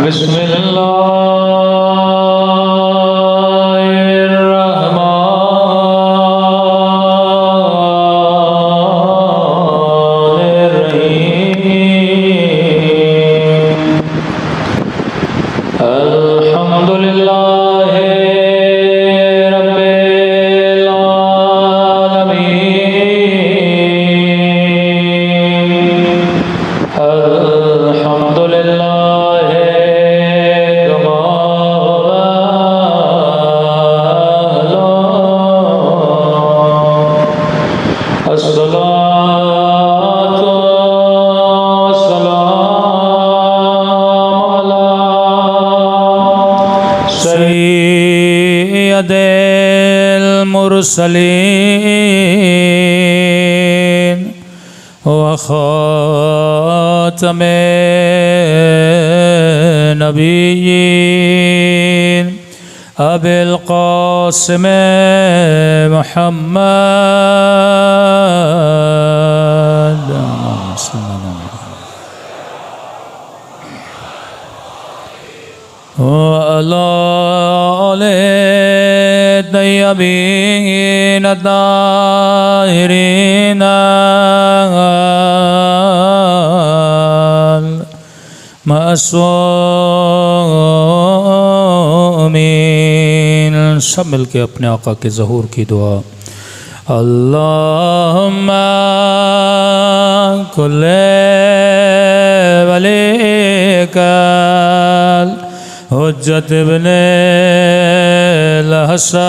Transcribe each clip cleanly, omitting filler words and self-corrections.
بسم الله الرحمن الرحيم الحمد لله رب العالمين الحمد لله الصلاة والسلام على سيد المرسلين وخاتم النبيين أبي القاسم محمد وعلى آله الطيبين الطاهرين المعصومين سب مل کے اپنے آقا کے ظہور کی دعا اللہم کل ولیک حجت ابن الحسن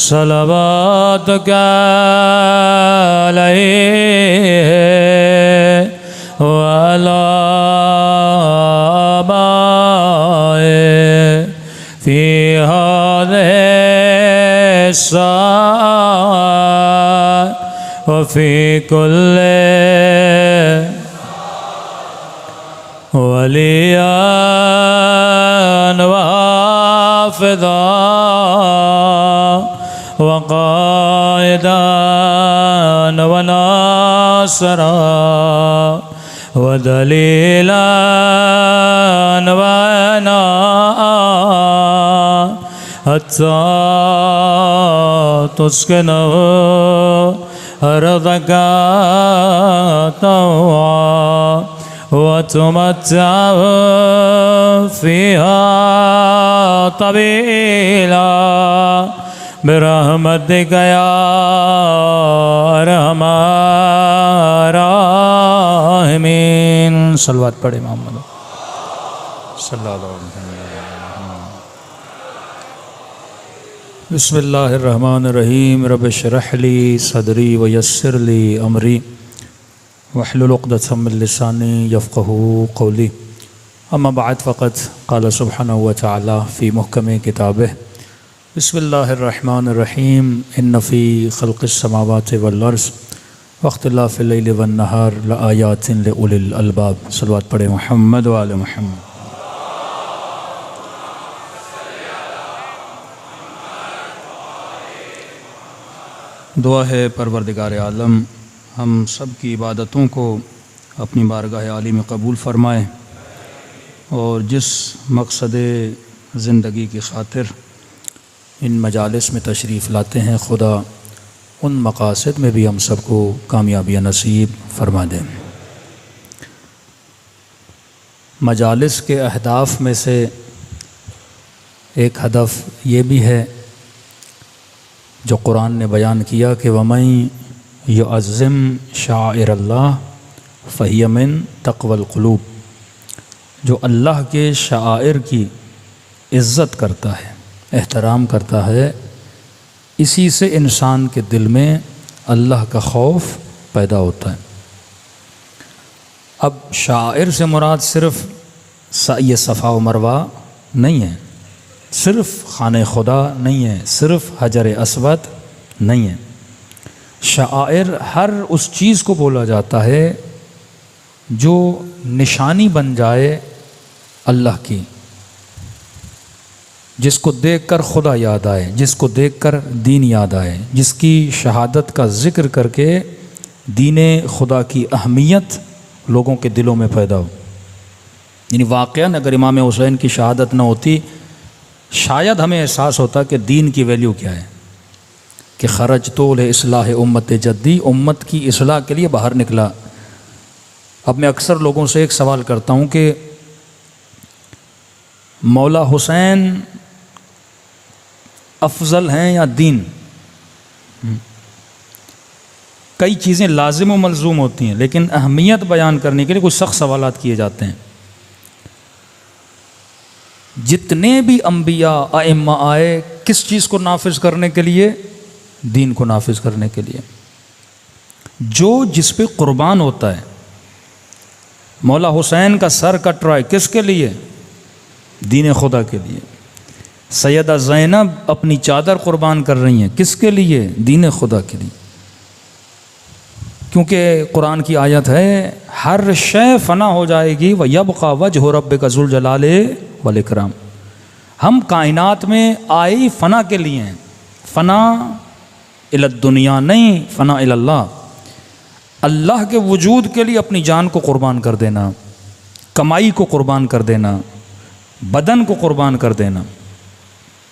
صلواتک علیہ وعلى آبائه في هذه الساعة وفي كل وليا وحافظا وقائدا وناصرا ودليلا وعنا حتى تسكنه أرضك طوعا وتمتع فيها طويلا برحمتك يا أرحم الراحمين صلوات پڑھے محمد صلی اللہ علیہ وسلم بسم اللہ الرحمن الرحیم رب اشرح لی صدری ویسر لی امری واحلل عقدۃ من لسانی یفقہوا قولی اما بعد فقد قال سبحانہ وتعالی فی محکم کتابہ بسم اللہ الرحمن الرحیم ان فی خلق السماوات والارض واختلاف اللیل والنہار لآیات لأولی الالباب صلوات پڑھے محمد وآل محمد دعا ہے پروردگار عالم ہم سب کی عبادتوں کو اپنی بارگاہ عالی میں قبول فرمائے اور جس مقصد زندگی کی خاطر ان مجالس میں تشریف لاتے ہیں خدا ان مقاصد میں بھی ہم سب کو کامیابی نصیب فرما دیں۔ مجالس کے اہداف میں سے ایک ہدف یہ بھی ہے جو قرآن نے بیان کیا کہ وَمَن يُعَظِّمْ شَعَائِرَ اللَّهِ فَهِيَ مِن تَقْوَى الْقُلُوبِ، جو اللہ کے شعائر کی عزت کرتا ہے، احترام کرتا ہے، اسی سے انسان کے دل میں اللہ کا خوف پیدا ہوتا ہے۔ اب شعائر سے مراد صرف سعی صفا و مروہ نہیں ہے، صرف خانہ خدا نہیں ہے، صرف حجر اسود نہیں ہے۔ شعائر ہر اس چیز کو بولا جاتا ہے جو نشانی بن جائے اللہ کی، جس کو دیکھ کر خدا یاد آئے، جس کو دیکھ کر دین یاد آئے، جس کی شہادت کا ذکر کر کے دین خدا کی اہمیت لوگوں کے دلوں میں پیدا ہو۔ یعنی واقعاً اگر امام حسین کی شہادت نہ ہوتی شاید ہمیں احساس ہوتا کہ دین کی ویلیو کیا ہے، کہ خرج تو اصلاح امت جدی، امت کی اصلاح کے لیے باہر نکلا۔ اب میں اکثر لوگوں سے ایک سوال کرتا ہوں کہ مولا حسین افضل ہیں یا دین؟ کئی چیزیں لازم و ملزوم ہوتی ہیں، لیکن اہمیت بیان کرنے کے لیے کچھ سخت سوالات کیے جاتے ہیں۔ جتنے بھی انبیاء ائمہ آئے کس چیز کو نافذ کرنے کے لیے؟ دین کو نافذ کرنے کے لیے۔ جو جس پہ قربان ہوتا ہے، مولا حسین کا سر کٹ رہا ہے کس کے لیے؟ دین خدا کے لیے۔ سیدہ زینب اپنی چادر قربان کر رہی ہیں کس کے لیے؟ دین خدا کے لیے، کیونکہ قرآن کی آیت ہے ہر شے فنا ہو جائے گی وَيَبْقَى وَجْهُ رَبِّكَ ذُو الْجَلَالِ وَالْإِكْرَامِ۔ ہم کائنات میں آئی فنا کے لیے ہیں، فنا الی الدنیا نہیں، فنا الی اللہ، اللہ کے وجود کے لیے اپنی جان کو قربان کر دینا، کمائی کو قربان کر دینا، بدن کو قربان کر دینا۔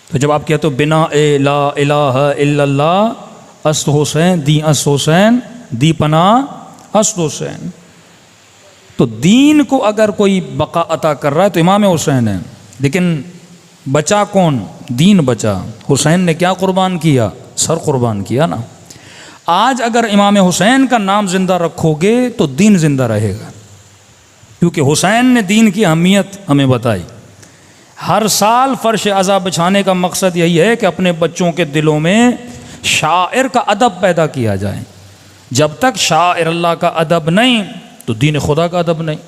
تو جب آپ کہتے ہو بنا لا الہ الا اللہ است حسین دی است حسین دی پناہ است حسین، تو دین کو اگر کوئی بقا عطا کر رہا ہے تو امام حسین ہے، لیکن بچا کون؟ دین بچا۔ حسین نے کیا قربان کیا؟ سر قربان کیا نا۔ آج اگر امام حسین کا نام زندہ رکھو گے تو دین زندہ رہے گا، کیونکہ حسین نے دین کی اہمیت ہمیں بتائی۔ ہر سال فرش عزا بچھانے کا مقصد یہی ہے کہ اپنے بچوں کے دلوں میں شاعر کا ادب پیدا کیا جائے۔ جب تک شاعر اللہ کا ادب نہیں تو دین خدا کا ادب نہیں۔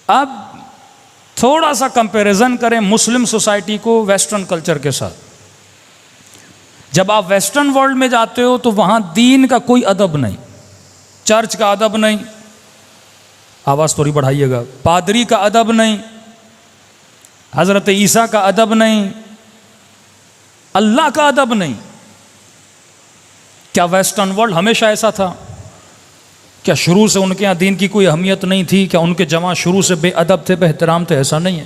اب تھوڑا سا کمپیریزن کریں مسلم سوسائٹی کو ویسٹرن کلچر کے ساتھ۔ جب آپ ویسٹرن ورلڈ میں جاتے ہو تو وہاں دین کا کوئی ادب نہیں، چرچ کا ادب نہیں، آواز تھوڑی بڑھائیے گا، پادری کا ادب نہیں، حضرت عیسیٰ کا ادب نہیں، اللہ کا ادب نہیں۔ کیا ویسٹرن ورلڈ ہمیشہ ایسا تھا؟ کیا شروع سے ان کے یہاں دین کی کوئی اہمیت نہیں تھی؟ کیا ان کے جماعت شروع سے بے ادب تھے، بے احترام تھے؟ ایسا نہیں ہے۔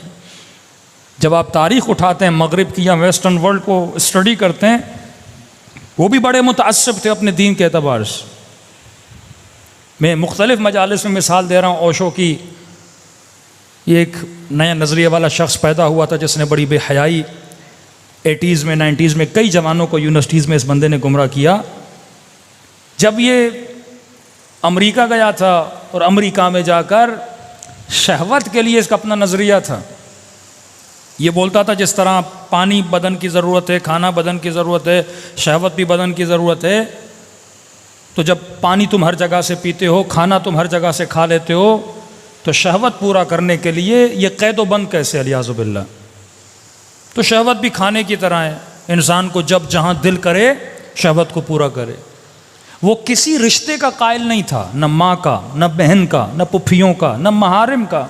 جب آپ تاریخ اٹھاتے ہیں مغرب کی یا ویسٹرن ورلڈ کو اسٹڈی کرتے ہیں، وہ بھی بڑے متعصب تھے اپنے دین کے اعتبار سے۔ میں مختلف مجالس میں مثال دے رہا ہوں اوشو کی۔ یہ ایک نیا نظریے والا شخص پیدا ہوا تھا جس نے بڑی بے حیائی 80s میں 90s میں کئی جوانوں کو یونیورسٹیز میں اس بندے نے گمراہ کیا۔ جب یہ امریکہ گیا تھا اور امریکہ میں جا کر شہوت کے لیے اس کا اپنا نظریہ تھا۔ یہ بولتا تھا جس طرح پانی بدن کی ضرورت ہے، کھانا بدن کی ضرورت ہے، شہوت بھی بدن کی ضرورت ہے، تو جب پانی تم ہر جگہ سے پیتے ہو، کھانا تم ہر جگہ سے کھا لیتے ہو، تو شہوت پورا کرنے کے لیے یہ قید و بند کیسے؟ الیاذ باللہ۔ تو شہوت بھی کھانے کی طرح ہے، انسان کو جب جہاں دل کرے شہوت کو پورا کرے۔ وہ کسی رشتے کا قائل نہیں تھا، نہ ماں کا، نہ بہن کا، نہ پھوپھیوں کا، نہ محارم کا۔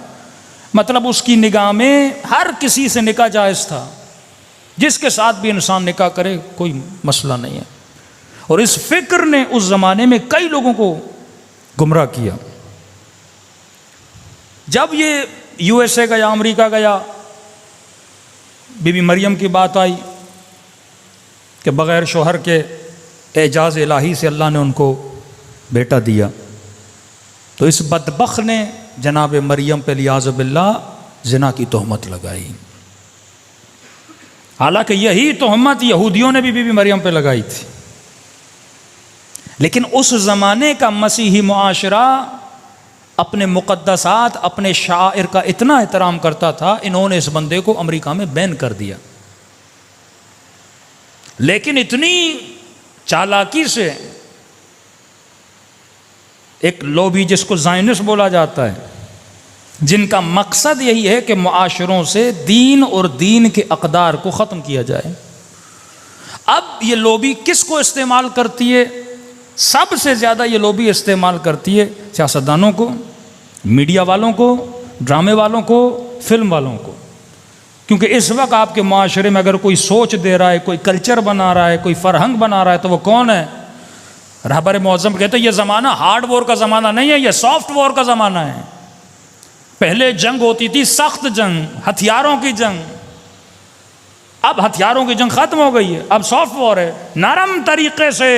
مطلب اس کی نگاہ میں ہر کسی سے نکاح جائز تھا، جس کے ساتھ بھی انسان نکاح کرے کوئی مسئلہ نہیں ہے۔ اور اس فکر نے اس زمانے میں کئی لوگوں کو گمراہ کیا۔ جب یہ USA گیا، امریکہ گیا، بی بی مریم کی بات آئی کہ بغیر شوہر کے اعجاز الہی سے اللہ نے ان کو بیٹا دیا، تو اس بدبخت نے جناب مریم پہ الیاذ باللہ زنا کی تہمت لگائی۔ حالانکہ یہی تہمت یہودیوں نے بھی بی بی مریم پہ لگائی تھی، لیکن اس زمانے کا مسیحی معاشرہ اپنے مقدسات، اپنے شاعر کا اتنا احترام کرتا تھا، انہوں نے اس بندے کو امریکہ میں بین کر دیا۔ لیکن اتنی چالاکی سے ایک لوبی جس کو زائنسٹ بولا جاتا ہے، جن کا مقصد یہی ہے کہ معاشروں سے دین اور دین کے اقدار کو ختم کیا جائے۔ اب یہ لوبی کس کو استعمال کرتی ہے؟ سب سے زیادہ یہ لوبی استعمال کرتی ہے سیاستدانوں کو، میڈیا والوں کو، ڈرامے والوں کو، فلم والوں کو۔ کیونکہ اس وقت آپ کے معاشرے میں اگر کوئی سوچ دے رہا ہے، کوئی کلچر بنا رہا ہے، کوئی فرہنگ بنا رہا ہے، تو وہ کون ہے؟ رہبر معظم کہتے ہیں یہ زمانہ ہارڈ وار کا زمانہ نہیں ہے، یہ سافٹ وار کا زمانہ ہے۔ پہلے جنگ ہوتی تھی سخت جنگ، ہتھیاروں کی جنگ، اب ہتھیاروں کی جنگ ختم ہو گئی ہے، اب سافٹ وار ہے، نرم طریقے سے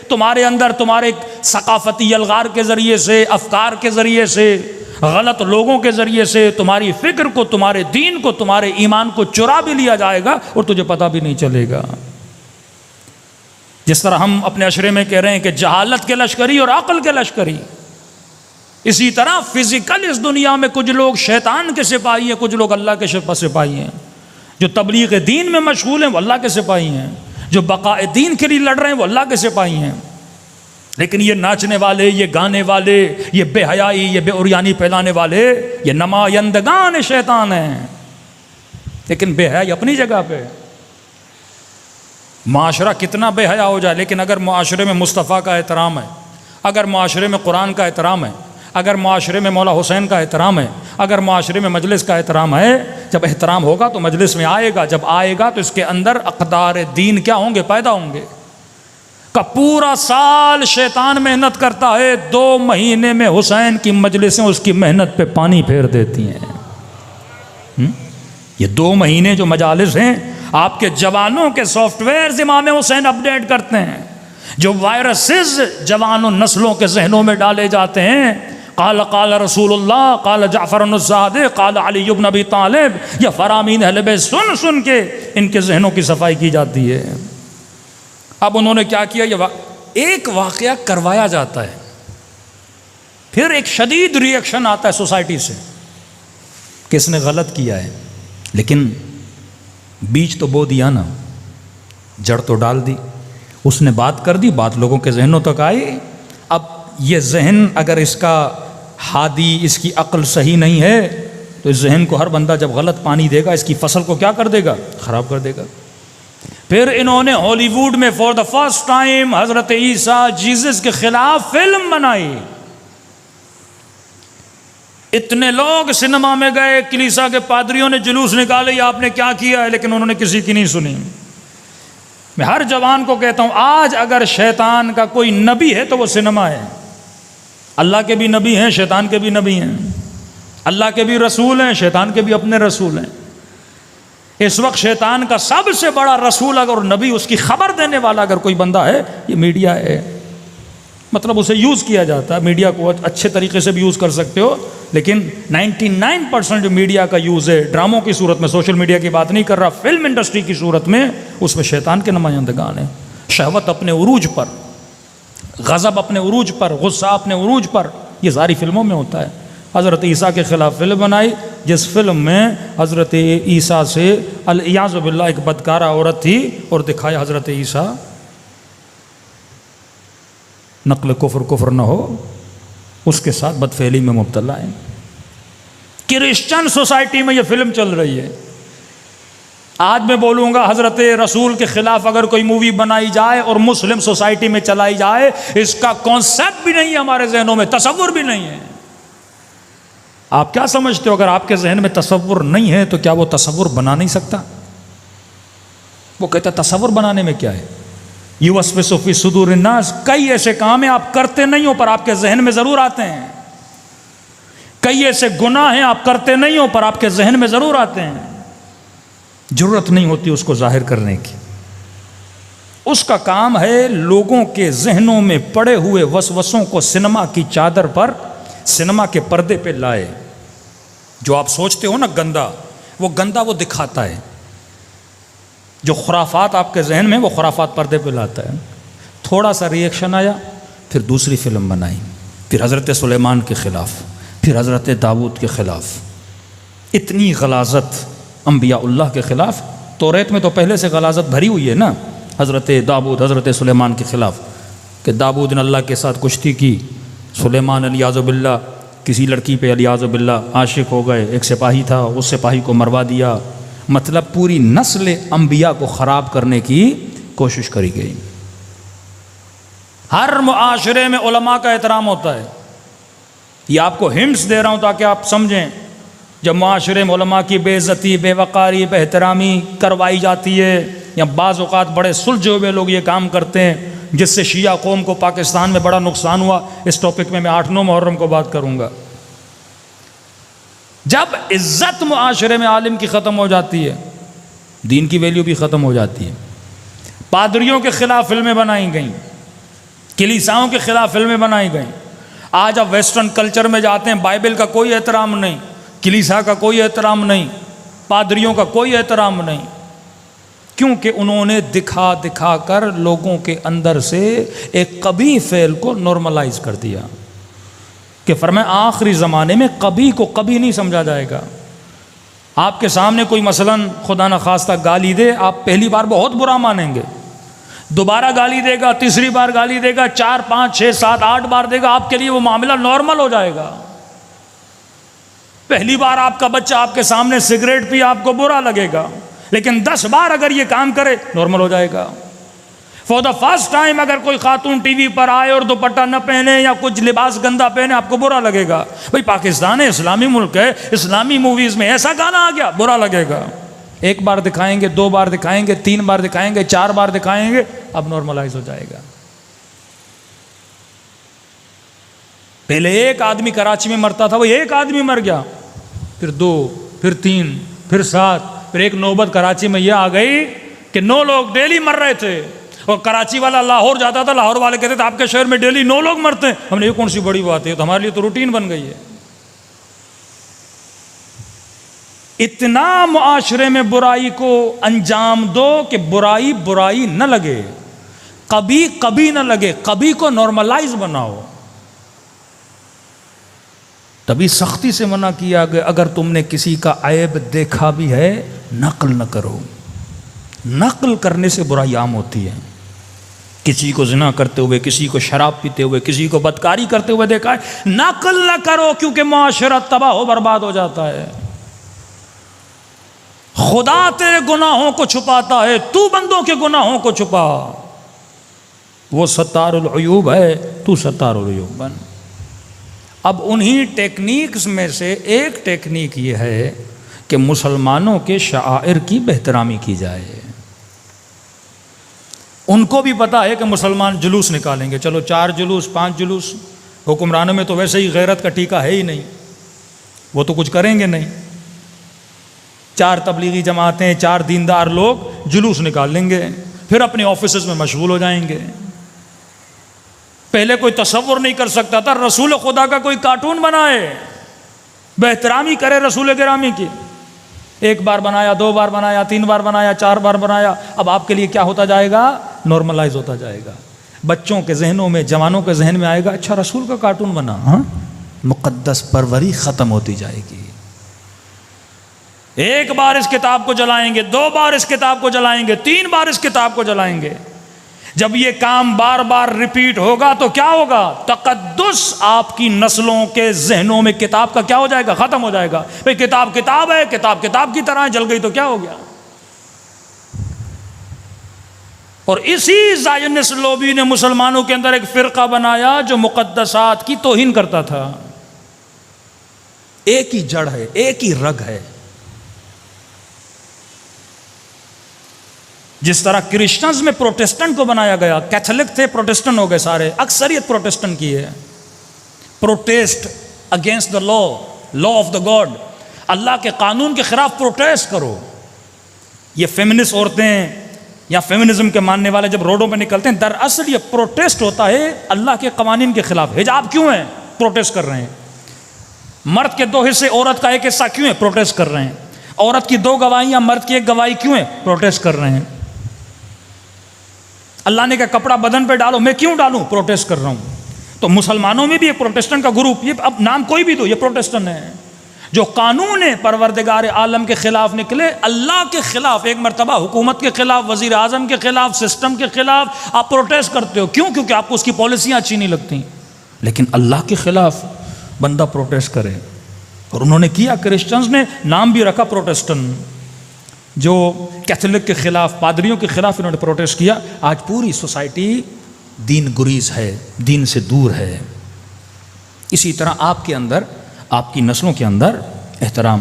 تمہارے اندر تمہارے ثقافتی الغار کے ذریعے سے، افکار کے ذریعے سے، غلط لوگوں کے ذریعے سے تمہاری فکر کو، تمہارے دین کو، تمہارے ایمان کو چرا بھی لیا جائے گا اور تجھے پتہ بھی نہیں چلے گا۔ جس طرح ہم اپنے اشرے میں کہہ رہے ہیں کہ جہالت کے لشکری اور عقل کے لشکری، اسی طرح فزیکل اس دنیا میں کچھ لوگ شیطان کے سپاہی ہیں، کچھ لوگ اللہ کے سپاہی ہیں۔ جو تبلیغ دین میں مشغول ہیں وہ اللہ کے سپاہی ہیں، جو بقاء دین کے لیے لڑ رہے ہیں وہ اللہ کے سپاہی ہیں۔ لیکن یہ ناچنے والے، یہ گانے والے، یہ بے حیائی، یہ بے اوریانی پھیلانے والے، یہ نمائندگان شیطان ہیں۔ لیکن بے حیائی اپنی جگہ پہ، معاشرہ کتنا بے حیا ہو جائے، لیکن اگر معاشرے میں مصطفیٰ کا احترام ہے، اگر معاشرے میں قرآن کا احترام ہے، اگر معاشرے میں مولا حسین کا احترام ہے، اگر معاشرے میں مجلس کا احترام ہے، جب احترام ہوگا تو مجلس میں آئے گا، جب آئے گا تو اس کے اندر اقدار دین کیا ہوں گے؟ پیدا ہوں گے۔ کا پورا سال شیطان محنت کرتا ہے، 2 مہینے میں حسین کی مجلسیں اس کی محنت پہ پانی پھیر دیتی ہیں۔ یہ 2 مہینے جو مجالس ہیں، آپ کے جوانوں کے سافٹ ویئر امام حسین اپڈیٹ کرتے ہیں، جو وائرسز جوانوں نسلوں کے ذہنوں میں ڈالے جاتے ہیں، قال قال رسول اللہ، قال جعفر الصادق، قال علی بن ابی طالب، یہ فرامین اہل بیت سن سن کے ان کے ذہنوں کی صفائی کی جاتی ہے۔ اب انہوں نے کیا کیا؟ ایک واقعہ کروایا جاتا ہے، پھر ایک شدید ریئیکشن آتا ہے سوسائٹی سے کہ اس نے غلط کیا ہے، لیکن بیج تو بو دیا نا، جڑ تو ڈال دی، اس نے بات کر دی، بات لوگوں کے ذہنوں تک آئی۔ اب یہ ذہن اگر اس کا ہادی، اس کی عقل صحیح نہیں ہے تو اس ذہن کو ہر بندہ جب غلط پانی دے گا، اس کی فصل کو کیا کر دے گا؟ خراب کر دے گا۔ پھر انہوں نے ہالی ووڈ میں فار دا فرسٹ ٹائم حضرت عیسیٰ جیزس کے خلاف فلم بنائی۔ اتنے لوگ سنیما میں گئے، کلیسا کے پادریوں نے جلوس نکالے، یہ آپ نے کیا کیا ہے، لیکن انہوں نے کسی کی نہیں سنی۔ میں ہر جوان کو کہتا ہوں، آج اگر شیطان کا کوئی نبی ہے تو وہ سنیما ہے۔ اللہ کے بھی نبی ہیں، شیطان کے بھی نبی ہیں، اللہ کے بھی رسول ہیں، شیطان کے بھی اپنے رسول ہیں۔ اس وقت شیطان کا سب سے بڑا رسول اگر نبی، اس کی خبر دینے والا اگر کوئی بندہ ہے، یہ میڈیا ہے۔ مطلب اسے یوز کیا جاتا ہے، میڈیا کو اچھے طریقے سے بھی یوز کر سکتے ہو، لیکن 99% جو میڈیا کا یوز ہے ڈراموں کی صورت میں، سوشل میڈیا کی بات نہیں کر رہا، فلم انڈسٹری کی صورت میں، اس میں شیطان کے نمائندگان ہیں۔ شہوت اپنے عروج پر، غضب اپنے عروج پر، غصہ اپنے عروج پر، یہ ساری فلموں میں ہوتا ہے۔ حضرت عیسیٰ کے خلاف فلم بنائی، جس فلم میں حضرت عیسیٰ سے الیاذ باللہ ایک بدکارہ عورت تھی، اور دکھایا حضرت عیسیٰ نقل کفر نہ ہو، اس کے ساتھ بدفعلی میں مبتلا ہے۔ کرسچن سوسائٹی میں یہ فلم چل رہی ہے۔ آج میں بولوں گا حضرت رسول کے خلاف اگر کوئی مووی بنائی جائے اور مسلم سوسائٹی میں چلائی جائے، اس کا کانسیپٹ بھی نہیں ہے ہمارے ذہنوں میں، تصور بھی نہیں ہے۔ آپ کیا سمجھتے ہو اگر آپ کے ذہن میں تصور نہیں ہے تو کیا وہ تصور بنا نہیں سکتا؟ وہ کہتا تصور بنانے میں کیا ہے؟ یوسوس فی صدور الناس، کئی ایسے کام ہیں آپ کرتے نہیں ہو پر آپ کے ذہن میں ضرور آتے ہیں، کئی ایسے گناہ ہیں آپ کرتے نہیں ہو پر آپ کے ذہن میں ضرور آتے ہیں، ضرورت نہیں ہوتی اس کو ظاہر کرنے کی۔ اس کا کام ہے لوگوں کے ذہنوں میں پڑے ہوئے وسوسوں کو سنیما کی چادر پر، سنیما کے پردے پہ لائے۔ جو آپ سوچتے ہو نا گندا، وہ گندا وہ دکھاتا ہے۔ جو خرافات آپ کے ذہن میں، وہ خرافات پردے پہ لاتا ہے۔ تھوڑا سا ریئیکشن آیا، پھر دوسری فلم بنائی، پھر حضرت سلیمان کے خلاف، پھر حضرت داؤد کے خلاف۔ اتنی غلاظت انبیاء اللہ کے خلاف، توریت میں تو پہلے سے غلاظت بھری ہوئی ہے نا، حضرت داؤد، حضرت سلیمان کے خلاف، کہ داؤد نے اللہ کے ساتھ کشتی کی، سلیمان الیاذ باللہ کسی لڑکی پہ الیاذ باللہ عاشق ہو گئے، ایک سپاہی تھا، اس سپاہی کو مروا دیا۔ مطلب پوری نسل انبیاء کو خراب کرنے کی کوشش کری گئی۔ ہر معاشرے میں علماء کا احترام ہوتا ہے۔ یہ آپ کو ہنٹس دے رہا ہوں تاکہ آپ سمجھیں۔ جب معاشرے میں علماء کی بے عزتی، بے وقاری، بے احترامی کروائی جاتی ہے، یا بعض اوقات بڑے سلجھے ہوئے لوگ یہ کام کرتے ہیں، جس سے شیعہ قوم کو پاکستان میں بڑا نقصان ہوا، اس ٹاپک میں 8-9 محرم کو بات کروں گا۔ جب عزت معاشرے میں عالم کی ختم ہو جاتی ہے، دین کی ویلیو بھی ختم ہو جاتی ہے۔ پادریوں کے خلاف فلمیں بنائی گئیں، کلیساؤں کے خلاف فلمیں بنائی گئیں۔ آج آپ ویسٹرن کلچر میں جاتے ہیں، بائبل کا کوئی احترام نہیں، کلیسا کا کوئی احترام نہیں، پادریوں کا کوئی احترام نہیں، کیونکہ انہوں نے دکھا دکھا کر لوگوں کے اندر سے ایک قبیح فعل کو نارملائز کر دیا کہ فرمایا آخری زمانے میں قبیح کو قبیح نہیں سمجھا جائے گا۔ آپ کے سامنے کوئی مثلاً خدا نخواستہ گالی دے، آپ پہلی بار بہت برا مانیں گے، دوبارہ گالی دے گا، تیسری بار گالی دے گا، 4 5 6 7 8 بار دے گا، آپ کے لیے وہ معاملہ نارمل ہو جائے گا۔ پہلی بار آپ کا بچہ آپ کے سامنے سگریٹ پی، آپ کو برا لگے گا، لیکن 10 بار اگر یہ کام کرے نارمل ہو جائے گا۔ فور دا فرسٹ ٹائم اگر کوئی خاتون ٹی وی پر آئے اور دوپٹہ نہ پہنے یا کچھ لباس گندا پہنے، آپ کو برا لگے گا۔ بھئی پاکستان ہے، اسلامی ملک ہے، اسلامی موویز میں ایسا گانا آ گیا، برا لگے گا۔ 1 بار دکھائیں گے، 2 بار دکھائیں گے، 3 بار دکھائیں گے، 4 بار دکھائیں گے، اب نارملائز ہو جائے گا۔ پہلے 1 آدمی کراچی میں مرتا تھا، وہ 1 آدمی مر گیا، پھر 2، پھر 3، پھر 7، پھر ایک نوبت کراچی میں یہ آ گئی کہ 9 لوگ ڈیلی مر رہے تھے، اور کراچی والا لاہور جاتا تھا، لاہور والے کہتے تھے آپ کے شہر میں ڈیلی 9 لوگ مرتے ہیں۔ ہم نے یہ کون سی بڑی بات ہے، تو ہمارے لیے تو روٹین بن گئی ہے۔ اتنا معاشرے میں برائی کو انجام دو کہ برائی برائی نہ لگے، کبھی کبھی نہ لگے، کبھی کو نارملائز بناؤ۔ تبھی سختی سے منع کیا کہ اگر تم نے کسی کا عیب دیکھا بھی ہے نقل نہ کرو۔ نقل کرنے سے برائی عام ہوتی ہے۔ کسی کو زنا کرتے ہوئے، کسی کو شراب پیتے ہوئے، کسی کو بدکاری کرتے ہوئے دیکھا ہے، نقل نہ کرو، کیونکہ معاشرہ تباہ و برباد ہو جاتا ہے۔ خدا تیرے گناہوں کو چھپاتا ہے، تو بندوں کے گناہوں کو چھپا۔ وہ ستار العیوب ہے، تو ستار العیوب بن۔ اب انہی ٹیکنیکس میں سے ایک ٹیکنیک یہ ہے کہ مسلمانوں کے شعائر کی بہترامی کی جائے۔ ان کو بھی پتا ہے کہ مسلمان جلوس نکالیں گے، چلو 4 جلوس 5 جلوس، حکمرانوں میں تو ویسے ہی غیرت کا ٹیکہ ہے ہی نہیں، وہ تو کچھ کریں گے نہیں۔ 4 تبلیغی جماعتیں، 4 دیندار لوگ جلوس نکال لیں گے، پھر اپنے آفیسز میں مشغول ہو جائیں گے۔ پہلے کوئی تصور نہیں کر سکتا تھا رسول خدا کا کوئی کارٹون بنائے، بہترامی کرے رسول گرامی کی۔ 1 بار بنایا، 2 بار بنایا، 3 بار بنایا، 4 بار بنایا، اب آپ کے لیے کیا ہوتا جائے گا؟ نارملائز ہوتا جائے گا۔ بچوں کے ذہنوں میں، جوانوں کے ذہن میں آئے گا، اچھا رسول کا کارٹون بنا، ہاں، مقدس پروری ختم ہوتی جائے گی۔ 1 بار اس کتاب کو جلائیں گے، 2 بار اس کتاب کو جلائیں گے، 3 بار اس کتاب کو جلائیں گے۔ جب یہ کام بار بار ریپیٹ ہوگا تو کیا ہوگا؟ تقدس آپ کی نسلوں کے ذہنوں میں کتاب کا کیا ہو جائے گا؟ ختم ہو جائے گا۔ بھئی کتاب کتاب ہے، کتاب کتاب کی طرح جل گئی تو کیا ہو گیا؟ اور اسی زائنسٹ لوبی نے مسلمانوں کے اندر ایک فرقہ بنایا جو مقدسات کی توہین کرتا تھا۔ ایک ہی جڑ ہے، ایک ہی رگ ہے۔ جس طرح کرسچنز میں پروٹسٹنٹ کو بنایا گیا، کیتھولک تھے پروٹسٹنٹ ہو گئے سارے، اکثریت پروٹسٹنٹ کی ہے۔ Protest against the law of the God, اللہ کے قانون کے خلاف پروٹیسٹ کرو۔ یہ فیمنسٹ عورتیں یا فیمنزم کے ماننے والے جب روڈوں پہ نکلتے ہیں، دراصل یہ پروٹیسٹ ہوتا ہے اللہ کے قوانین کے خلاف۔ حجاب کیوں ہے؟ پروٹیسٹ کر رہے ہیں۔ مرد کے 2 حصے، عورت کا 1 حصہ کیوں ہے؟ پروٹیسٹ کر رہے ہیں۔ عورت کی 2 گواہیاں، مرد کی 1 گواہی کیوں ہے؟ پروٹیسٹ کر رہے ہیں۔ اللہ نے کہا کپڑا بدن پہ ڈالو، میں کیوں ڈالوں؟ پروٹیسٹ کر رہا ہوں۔ تو مسلمانوں میں بھی ایک پروٹیسٹنٹ کا گروپ، یہ اب نام کوئی بھی دو، یہ پروٹیسٹنٹ ہے، جو قانون پروردگار عالم کے خلاف نکلے، اللہ کے خلاف، ایک مرتبہ حکومت کے خلاف، وزیر اعظم کے خلاف، سسٹم کے خلاف آپ پروٹیسٹ کرتے ہو، کیوں؟ کیونکہ آپ کو اس کی پالیسیاں اچھی نہیں لگتی۔ لیکن اللہ کے خلاف بندہ پروٹیسٹ کرے، اور انہوں نے کیا۔ کرسچنز نے نام بھی رکھا پروٹیسٹنٹ، جو کیتھولک کے خلاف، پادریوں کے خلاف انہوں نے پروٹیسٹ کیا۔ آج پوری سوسائٹی دین گریز ہے، دین سے دور ہے۔ اسی طرح آپ کے اندر، آپ کی نسلوں کے اندر احترام،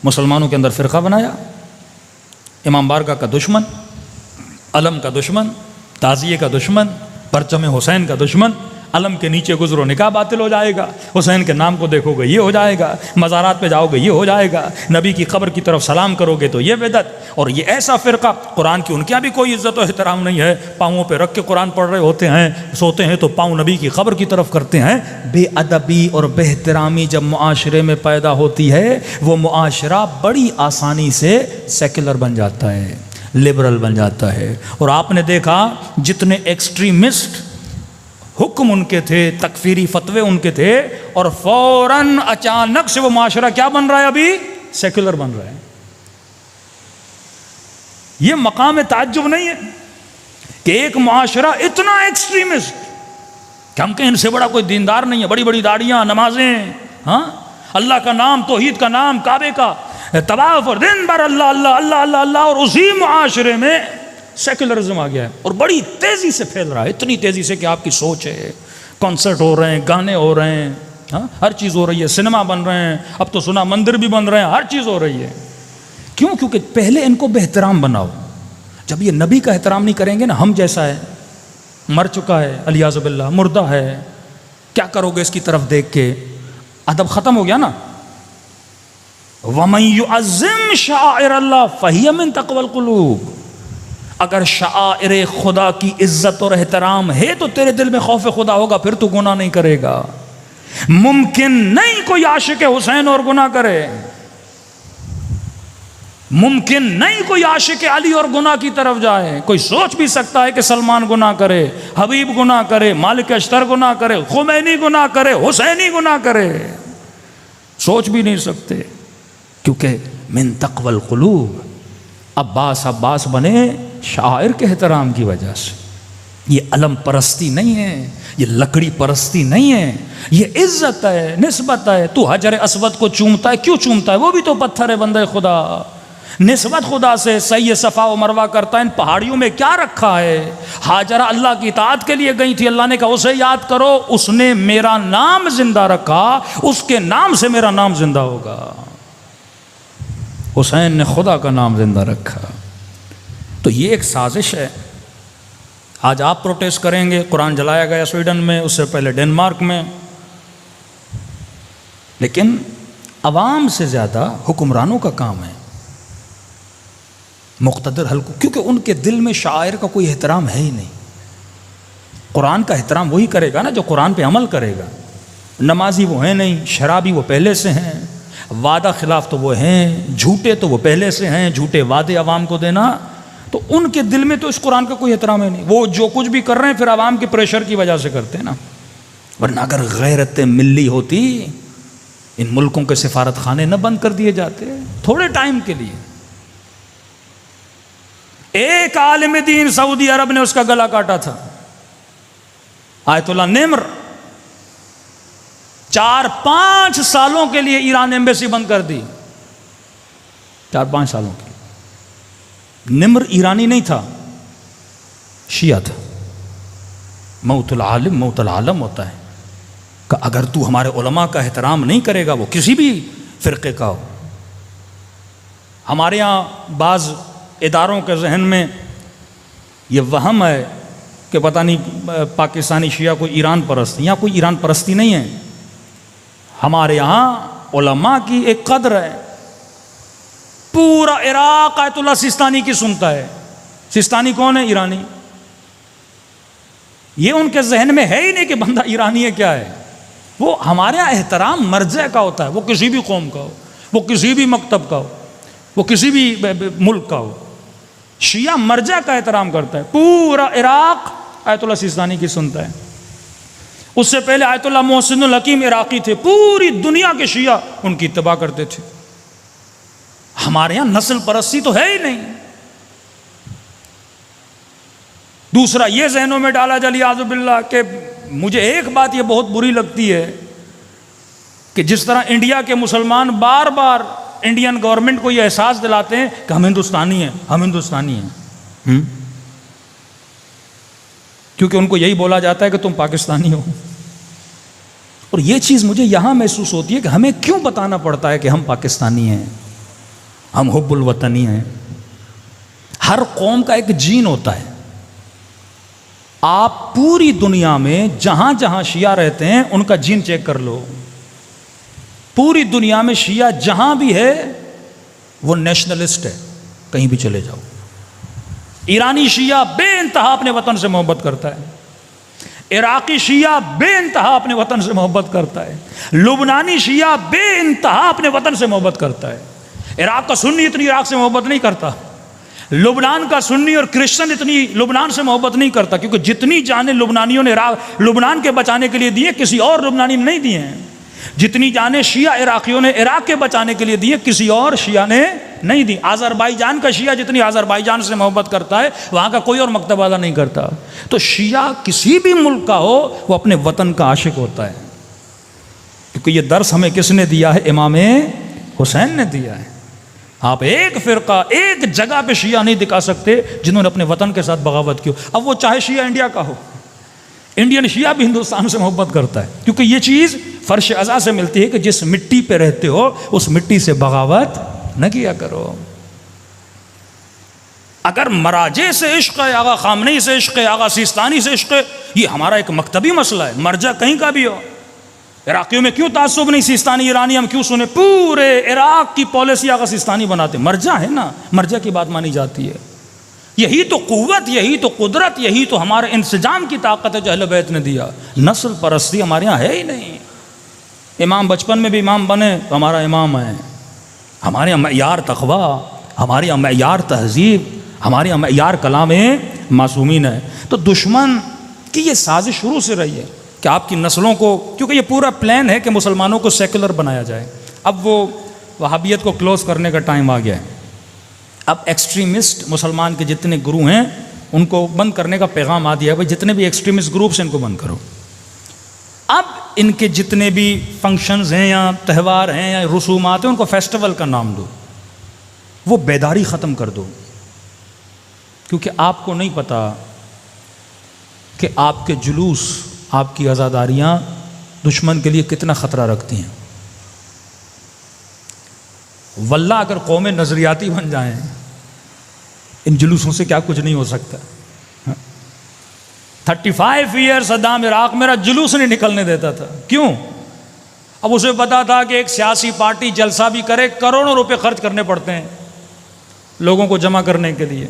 مسلمانوں کے اندر فرقہ بنایا، امام بارگاہ کا دشمن، علم کا دشمن، تعزیے کا دشمن، پرچم حسین کا دشمن، علم کے نیچے گزرو نکاح باطل ہو جائے گا، حسین کے نام کو دیکھو گے یہ ہو جائے گا، مزارات پہ جاؤ گے یہ ہو جائے گا، نبی کی قبر کی طرف سلام کرو گے تو یہ بدعت۔ اور یہ ایسا فرقہ قرآن کی ان کے یہاں بھی کوئی عزت و احترام نہیں ہے، پاؤں پہ رکھ کے قرآن پڑھ رہے ہوتے ہیں، سوتے ہیں تو پاؤں نبی کی قبر کی طرف کرتے ہیں۔ بے ادبی اور بے احترامی جب معاشرے میں پیدا ہوتی ہے، وہ معاشرہ بڑی آسانی سے سیکولر بن جاتا ہے، لبرل بن جاتا ہے۔ اور آپ نے دیکھا جتنے ایکسٹریمسٹ حکم ان کے تھے، تکفیری فتوے ان کے تھے، اور فوراً اچانک سے وہ معاشرہ کیا بن رہا ہے؟ ابھی سیکولر بن رہا ہے۔ یہ مقام تعجب نہیں ہے کہ ایک معاشرہ اتنا ایکسٹریمسٹ کہ ہم کہیں ان سے بڑا کوئی دیندار نہیں ہے، بڑی بڑی داڑیاں، نمازیں، ہاں اللہ کا نام، توحید کا نام، کعبے کا طواف، اور دن بھر اللہ اللہ اللہ اللہ اللہ، اور اسی معاشرے میں سیکولرزم آ گیا ہے اور بڑی تیزی سے پھیل رہا ہے، اتنی تیزی سے کہ آپ کی سوچ ہے، کنسرٹ ہو رہے ہیں، گانے ہو رہے ہیں، ہاں ہر چیز ہو رہی ہے، سنیما بن رہے ہیں، اب تو سنا مندر بھی بن رہے ہیں، ہر چیز ہو رہی ہے۔ کیوں؟ کیونکہ پہلے ان کو بہترام بناؤ۔ جب یہ نبی کا احترام نہیں کریں گے نا، ہم جیسا ہے، مر چکا ہے، الیاذ باللہ، مردہ ہے، کیا کرو گے اس کی طرف دیکھ کے؟ ادب ختم ہو گیا نا۔ وَمَن يُعَظِّمْ شَعَائِرَ اللَّهِ فَهِيَ مِن تَقْوَى الْقُلُوبِ، اگر شعائر خدا کی عزت اور احترام ہے تو تیرے دل میں خوف خدا ہوگا، پھر تو گناہ نہیں کرے گا۔ ممکن نہیں کوئی عاشق حسین اور گناہ کرے، ممکن نہیں کوئی عاشق علی اور گناہ کی طرف جائے۔ کوئی سوچ بھی سکتا ہے کہ سلمان گناہ کرے، حبیب گناہ کرے، مالک اشتر گناہ کرے، خمینی گناہ کرے، حسینی گناہ کرے، سوچ بھی نہیں سکتے، کیونکہ من تقوی القلوب۔ عباس بنے شاعر کے احترام کی وجہ سے۔ یہ علم پرستی نہیں ہے، یہ لکڑی پرستی نہیں ہے، یہ عزت ہے، نسبت ہے۔ تو حجر اسود کو چومتا ہے، کیوں چومتا ہے؟ وہ بھی تو پتھر ہے، بندہ خدا، نسبت خدا سے، سعی صفا و مروہ کرتا ہے۔ ان پہاڑیوں میں کیا رکھا ہے؟ ہاجرہ اللہ کی اطاعت کے لیے گئی تھی، اللہ نے کہا اسے یاد کرو، اس نے میرا نام زندہ رکھا، اس کے نام سے میرا نام زندہ ہوگا۔ حسین نے خدا کا نام زندہ رکھا۔ تو یہ ایک سازش ہے۔ آج آپ پروٹیسٹ کریں گے، قرآن جلایا گیا سویڈن میں، اس سے پہلے ڈنمارک میں، لیکن عوام سے زیادہ حکمرانوں کا کام ہے، مقتدر حلقوں، کیونکہ ان کے دل میں شاعر کا کوئی احترام ہے ہی نہیں۔ قرآن کا احترام وہی کرے گا نا جو قرآن پہ عمل کرے گا۔ نمازی وہ ہیں نہیں، شرابی وہ پہلے سے ہیں، وعدہ خلاف تو وہ ہیں، جھوٹے تو وہ پہلے سے ہیں، جھوٹے وعدے عوام کو دینا، تو ان کے دل میں تو اس قرآن کا کوئی احترام ہے نہیں۔ وہ جو کچھ بھی کر رہے ہیں پھر عوام کے پریشر کی وجہ سے کرتے ہیں نا، ورنہ اگر غیرت ملی ہوتی ان ملکوں کے سفارت خانے نہ بند کر دیے جاتے تھوڑے ٹائم کے لیے۔ ایک عالم دین سعودی عرب نے اس کا گلا کاٹا تھا، آیت اللہ نمر، 4-5 سالوں کے لیے ایران ایمبیسی بند کر دی، 4-5 سالوں کے لیے۔ نمر ایرانی نہیں تھا، شیعہ تھا۔ موت العالم موت العالم ہوتا ہے کہ اگر تو ہمارے علماء کا احترام نہیں کرے گا، وہ کسی بھی فرقے کا ہو۔ ہمارے یہاں بعض اداروں کے ذہن میں یہ وہم ہے کہ پتہ نہیں پاکستانی شیعہ کوئی ایران پرست، یہاں کوئی ایران پرستی نہیں ہے۔ ہمارے یہاں علماء کی ایک قدر ہے، پورا عراق آیت اللہ سستانی کی سنتا ہے۔ سستانی کون ہے؟ ایرانی۔ یہ ان کے ذہن میں ہے ہی نہیں کہ بندہ ایرانی ہے کیا ہے۔ وہ ہمارے یہاں احترام مرجع کا ہوتا ہے، وہ کسی بھی قوم کا ہو، وہ کسی بھی مکتب کا ہو، وہ کسی بھی ملک کا ہو، شیعہ مرجع کا احترام کرتا ہے۔ پورا عراق آیت اللہ سستانی کی سنتا ہے۔ اس سے پہلے آیت اللہ محسن الحکیم عراقی تھے، پوری دنیا کے شیعہ ان کی اتباع کرتے تھے۔ ہمارے یہاں نسل پرستی تو ہے ہی نہیں۔ دوسرا یہ ذہنوں میں ڈالا جلیعاذ باللہ کہ مجھے ایک بات یہ بہت بری لگتی ہے کہ جس طرح انڈیا کے مسلمان بار بار انڈین گورنمنٹ کو یہ احساس دلاتے ہیں کہ ہم ہندوستانی ہیں، ہم ہندوستانی ہیں، کیونکہ ان کو یہی بولا جاتا ہے کہ تم پاکستانی ہو۔ اور یہ چیز مجھے یہاں محسوس ہوتی ہے کہ ہمیں کیوں بتانا پڑتا ہے کہ ہم پاکستانی ہیں، ہم حب الوطنی ہیں۔ ہر قوم کا ایک جین ہوتا ہے، آپ پوری دنیا میں جہاں جہاں شیعہ رہتے ہیں ان کا جین چیک کر لو. پوری دنیا میں شیعہ جہاں بھی ہے وہ نیشنلسٹ ہے. کہیں بھی چلے جاؤ. ایرانی شیعہ بے انتہا اپنے وطن سے محبت کرتا ہے. عراقی شیعہ بے انتہا اپنے وطن سے محبت کرتا ہے. لبنانی شیعہ بے انتہا اپنے وطن سے محبت کرتا ہے. عراق کا سنی اتنی عراق سے محبت نہیں کرتا. لبنان کا سنی اور کرسچن اتنی لبنان سے محبت نہیں کرتا، کیونکہ جتنی جانیں لبنانیوں نے لبنان کے بچانے کے لیے دیے کسی اور لبنانی نے نہیں دیے ہیں. جتنی جانیں شیعہ عراقیوں نے عراق کے بچانے کے لیے دیے کسی اور شیعہ نے نہیں دی. آذربائیجان کا شیعہ جتنی آذربائیجان سے محبت کرتا ہے وہاں کا کوئی اور مکتب والا نہیں کرتا. تو شیعہ کسی بھی ملک کا ہو وہ اپنے وطن کا عاشق ہوتا ہے، کیونکہ یہ درس ہمیں کس نے دیا ہے؟ امام حسین نے دیا ہے. آپ ایک فرقہ ایک جگہ پہ شیعہ نہیں دکھا سکتے جنہوں نے اپنے وطن کے ساتھ بغاوت کی. اب وہ چاہے شیعہ انڈیا کا ہو، انڈین شیعہ بھی ہندوستان سے محبت کرتا ہے، کیونکہ یہ چیز فرش ازا سے ملتی ہے کہ جس مٹی پہ رہتے ہو اس مٹی سے بغاوت نہ کیا کرو. اگر مراجع سے عشق ہے، آغا خامنئی سے عشق ہے، آغا سیستانی سے عشق ہے، یہ ہمارا ایک مکتبی مسئلہ ہے. مرجع کہیں کا بھی ہو. عراقیوں میں کیوں تعصب نہیں؟ سیستانی ایرانی ہم کیوں سنے؟ پورے عراق کی پالیسی آغا سیستانی بناتے. مرجع ہے نا، مرجع کی بات مانی جاتی ہے. یہی تو قوت، یہی تو قدرت، یہی تو ہمارے انسجام کی طاقت ہے جو اہل بیت نے دیا. نسل پرستی ہمارے یہاں ہے ہی نہیں. امام بچپن میں بھی امام بنے تو ہمارا امام ہے. ہمارے یہاں معیار تقویٰ، ہمارے یہاں معیار تہذیب، ہمارے یہاں معیار کلام معصومین ہے. تو دشمن کی یہ سازش شروع سے رہی ہے کہ آپ کی نسلوں کو، کیونکہ یہ پورا پلان ہے کہ مسلمانوں کو سیکولر بنایا جائے. اب وہ وہابیت کو کلوز کرنے کا ٹائم آ گیا ہے. اب ایکسٹریمسٹ مسلمان کے جتنے گروہ ہیں ان کو بند کرنے کا پیغام آ دیا ہے. بھائی جتنے بھی ایکسٹریمسٹ گروپس ہیں ان کو بند کرو. اب ان کے جتنے بھی فنکشنز ہیں یا تہوار ہیں یا رسومات ہیں ان کو فیسٹیول کا نام دو. وہ بیداری ختم کر دو، کیونکہ آپ کو نہیں پتا کہ آپ کے جلوس، آپ کی عزاداریاں دشمن کے لیے کتنا خطرہ رکھتی ہیں. واللہ اگر قومیں نظریاتی بن جائیں ان جلوسوں سے کیا کچھ نہیں ہو سکتا. 35 ایئر صدام عراق میرا جلوس نہیں نکلنے دیتا تھا. کیوں؟ اب اسے پتا تھا کہ ایک سیاسی پارٹی جلسہ بھی کرے کروڑوں روپے خرچ کرنے پڑتے ہیں لوگوں کو جمع کرنے کے لیے.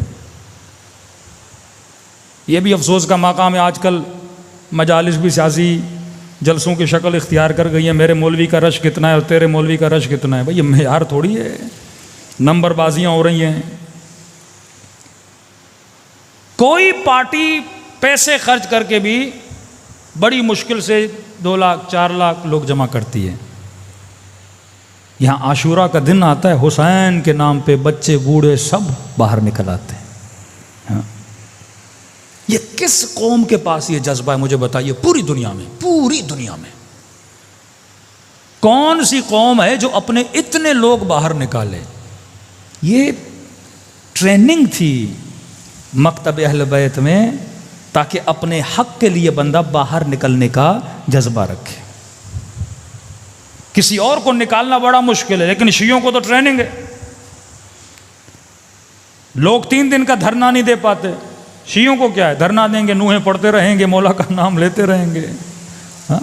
یہ بھی افسوس کا مقام ہے آج کل مجالس بھی سیاسی جلسوں کی شکل اختیار کر گئی ہیں. میرے مولوی کا رش کتنا ہے اور تیرے مولوی کا رش کتنا ہے. بھائی یہ معیار تھوڑی ہے، نمبر بازیاں ہو رہی ہیں. کوئی پارٹی پیسے خرچ کر کے بھی بڑی مشکل سے 2 لاکھ 4 لاکھ لوگ جمع کرتی ہے. یہاں عاشورہ کا دن آتا ہے، حسین کے نام پہ بچے بوڑھے سب باہر نکل آتے ہیں. ہاں، یہ کس قوم کے پاس یہ جذبہ ہے مجھے بتائیے؟ پوری دنیا میں کون سی قوم ہے جو اپنے اتنے لوگ باہر نکالے؟ یہ ٹریننگ تھی مکتب اہل بیت میں تاکہ اپنے حق کے لیے بندہ باہر نکلنے کا جذبہ رکھے. کسی اور کو نکالنا بڑا مشکل ہے، لیکن شیعوں کو تو ٹریننگ ہے. لوگ 3 دن کا دھرنا نہیں دے پاتے، شیعوں کو کیا ہے؟ دھرنا دیں گے، نوحیں پڑھتے رہیں گے، مولا کا نام لیتے رہیں گے. ہاں،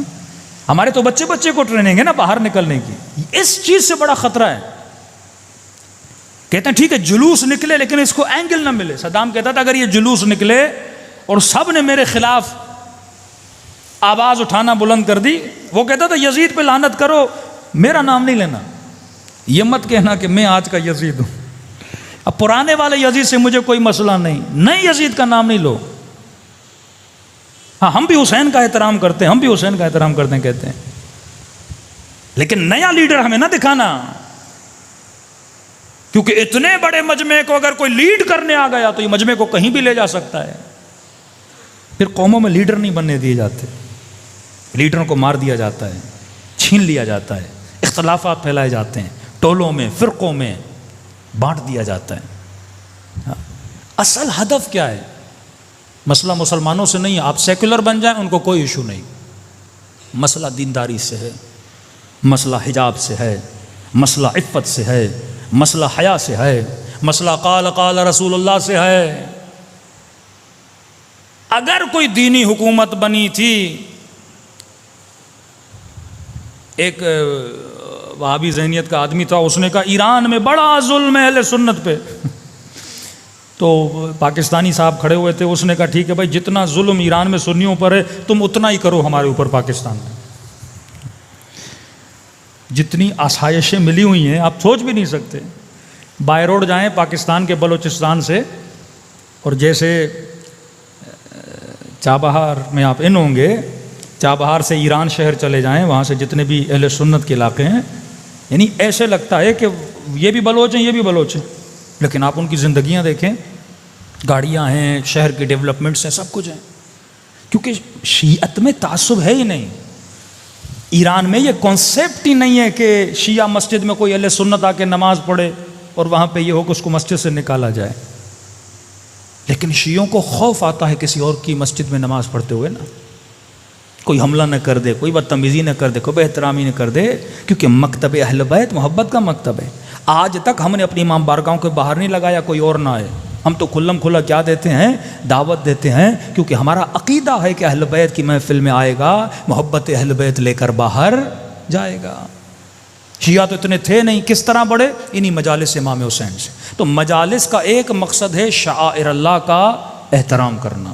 ہمارے تو بچے کو ٹریننگ ہے نا باہر نکلنے کی. اس چیز سے بڑا خطرہ ہے. کہتے ہیں ٹھیک ہے جلوس نکلے لیکن اس کو اینگل نہ ملے. صدام کہتا تھا اگر یہ جلوس نکلے اور سب نے میرے خلاف آواز اٹھانا بلند کر دی، وہ کہتا تھا یزید پہ لعنت کرو، میرا نام نہیں لینا. یہ مت کہنا کہ میں آج کا یزید ہوں. اب پرانے والے یزید سے مجھے کوئی مسئلہ نہیں، نئے یزید کا نام نہیں لو. ہاں ہم بھی حسین کا احترام کرتے ہیں، کہتے ہیں، لیکن نیا لیڈر ہمیں نہ دکھانا. کیونکہ اتنے بڑے مجمع کو اگر کوئی لیڈ کرنے آ گیا تو یہ مجمع کو کہیں بھی لے جا سکتا ہے. پھر قوموں میں لیڈر نہیں بننے دیے جاتے، لیڈروں کو مار دیا جاتا ہے، چھین لیا جاتا ہے، اختلافات پھیلائے جاتے ہیں، ٹولوں میں فرقوں میں بانٹ دیا جاتا ہے. اصل ہدف کیا ہے؟ مسئلہ مسلمانوں سے نہیں ہے. آپ سیکولر بن جائیں ان کو کوئی ایشو نہیں. مسئلہ دینداری سے ہے، مسئلہ حجاب سے ہے، مسئلہ عفت سے ہے، مسئلہ حیا سے ہے، مسئلہ قال رسول اللہ سے ہے. اگر کوئی دینی حکومت بنی تھی، ایک وہابی ذہنیت کا آدمی تھا، اس نے کہا ایران میں بڑا ظلم ہے اہل سنت پہ، تو پاکستانی صاحب کھڑے ہوئے تھے، اس نے کہا ٹھیک ہے بھائی، جتنا ظلم ایران میں سنیوں پر ہے تم اتنا ہی کرو ہمارے اوپر پاکستان میں، جتنی آسائشیں ملی ہوئی ہیں آپ سوچ بھی نہیں سکتے۔ بائی روڈ جائیں پاکستان کے بلوچستان سے، اور جیسے چابہار میں آپ ان ہوں گے، چابہار سے ایران شہر چلے جائیں، وہاں سے جتنے بھی اہل سنت کے علاقے ہیں، یعنی ایسے لگتا ہے کہ یہ بھی بلوچ ہیں یہ بھی بلوچ ہیں، لیکن آپ ان کی زندگیاں دیکھیں، گاڑیاں ہیں، شہر کی ڈیولپمنٹس ہیں، سب کچھ ہیں، کیونکہ شیعت میں تعصب ہے ہی نہیں۔ ایران میں یہ کانسیپٹ ہی نہیں ہے کہ شیعہ مسجد میں کوئی اہل سنت آ کے نماز پڑھے اور وہاں پہ یہ ہو کہ اس کو مسجد سے نکالا جائے، لیکن شیعوں کو خوف آتا ہے کسی اور کی مسجد میں نماز پڑھتے ہوئے نا، کوئی حملہ نہ کر دے، کوئی بدتمیزی نہ کر دے، کوئی بے احترامی نہ کر دے، کیونکہ مکتب اہل بیت محبت کا مکتب ہے۔ آج تک ہم نے اپنی امام بارگاہوں کے باہر نہیں لگایا کوئی اور نہ آئے، ہم تو کھلم کھلا کیا دیتے ہیں، دعوت دیتے ہیں، کیونکہ ہمارا عقیدہ ہے کہ اہل بیت کی محفل میں آئے گا، محبت اہل بیت لے کر باہر جائے گا۔ شیعہ تو اتنے تھے نہیں، کس طرح بڑھے؟ انہی مجالس امام حسین سے۔ تو مجالس کا ایک مقصد ہے شعائر اللہ کا احترام کرنا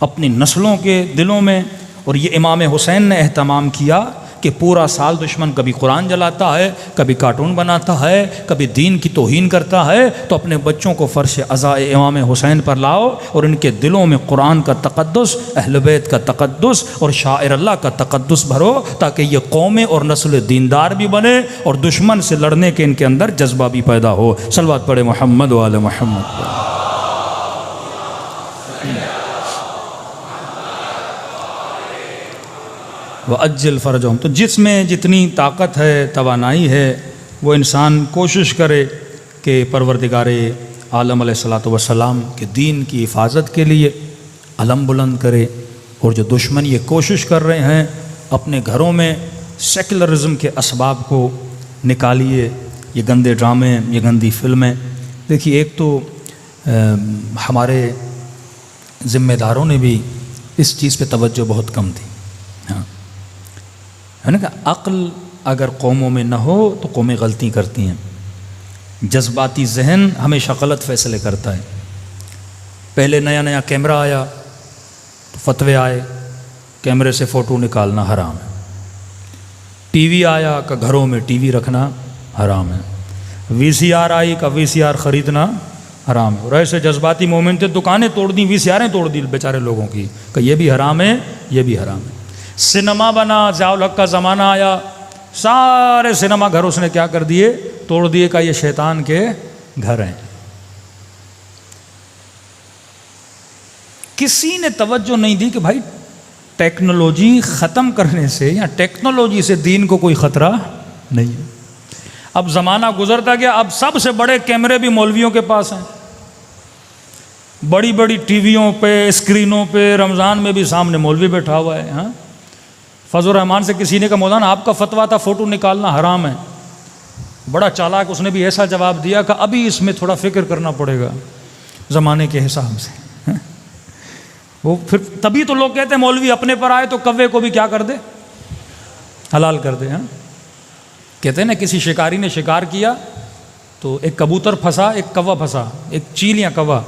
اپنی نسلوں کے دلوں میں، اور یہ امام حسین نے اہتمام کیا کہ پورا سال دشمن کبھی قرآن جلاتا ہے، کبھی کارٹون بناتا ہے، کبھی دین کی توہین کرتا ہے، تو اپنے بچوں کو فرش عزائے امام حسین پر لاؤ اور ان کے دلوں میں قرآن کا تقدس، اہل بیت کا تقدس اور شاعر اللہ کا تقدس بھرو، تاکہ یہ قومیں اور نسل دیندار بھی بنے اور دشمن سے لڑنے کے ان کے اندر جذبہ بھی پیدا ہو۔ صلوات پڑھے محمد و آل محمد۔ وَأَجِّلْ فَرَجَهُمْ۔ تو جس میں جتنی طاقت ہے، توانائی ہے، وہ انسان کوشش کرے کہ پروردگار عالم علیہ الصلوۃ والسلام کے دین کی حفاظت کے لیے علم بلند کرے، اور جو دشمن یہ کوشش کر رہے ہیں اپنے گھروں میں سیکولرزم کے اسباب کو نکالیے، یہ گندے ڈرامے، یہ گندی فلمیں۔ دیکھیے، ایک تو ہمارے ذمہ داروں نے بھی اس چیز پہ توجہ بہت کم دی، ہاں، ہے نا کہ عقل اگر قوموں میں نہ ہو تو قومیں غلطی کرتی ہیں، جذباتی ذہن ہمیشہ غلط فیصلے کرتا ہے۔ پہلے نیا نیا کیمرہ آیا تو فتوے آئے، کیمرے سے فوٹو نکالنا حرام ہے، ٹی وی آیا کہ گھروں میں ٹی وی رکھنا حرام ہے، وی سی آر آئی کا وی سی آر خریدنا حرام ہے، اور ایسے جذباتی مومن تھے، دکانیں توڑ دیں، وی سی آریں توڑ دی بیچارے لوگوں کی کہ یہ بھی حرام ہے یہ بھی حرام ہے۔ سنیما بنا، ضیاء الحق کا زمانہ آیا، سارے سنیما گھر اس نے کیا کر دیے، توڑ دیے، کہ یہ شیطان کے گھر ہیں۔ کسی نے توجہ نہیں دی کہ بھائی ٹیکنالوجی ختم کرنے سے یا ٹیکنالوجی سے دین کو کوئی خطرہ نہیں ہے۔ اب زمانہ گزرتا گیا، اب سب سے بڑے کیمرے بھی مولویوں کے پاس ہیں، بڑی بڑی ٹی ویوں پہ، اسکرینوں پہ، رمضان میں بھی سامنے مولوی بیٹھا ہوا ہے۔ ہاں، فضل الرحمان سے کسی نے کہا مولانا آپ کا فتویٰ تھا فوٹو نکالنا حرام ہے، بڑا چالاک اس نے بھی ایسا جواب دیا کہ ابھی اس میں تھوڑا فکر کرنا پڑے گا زمانے کے حساب سے۔ وہ پھر تبھی تو لوگ کہتے ہیں مولوی اپنے پر آئے تو کوے کو بھی کیا کر دے، حلال کر دے۔ ہاں، کہتے ہیں نا کسی شکاری نے شکار کیا تو ایک کبوتر پھنسا، ایک کوا پھنسا، ایک چیل یا کوا،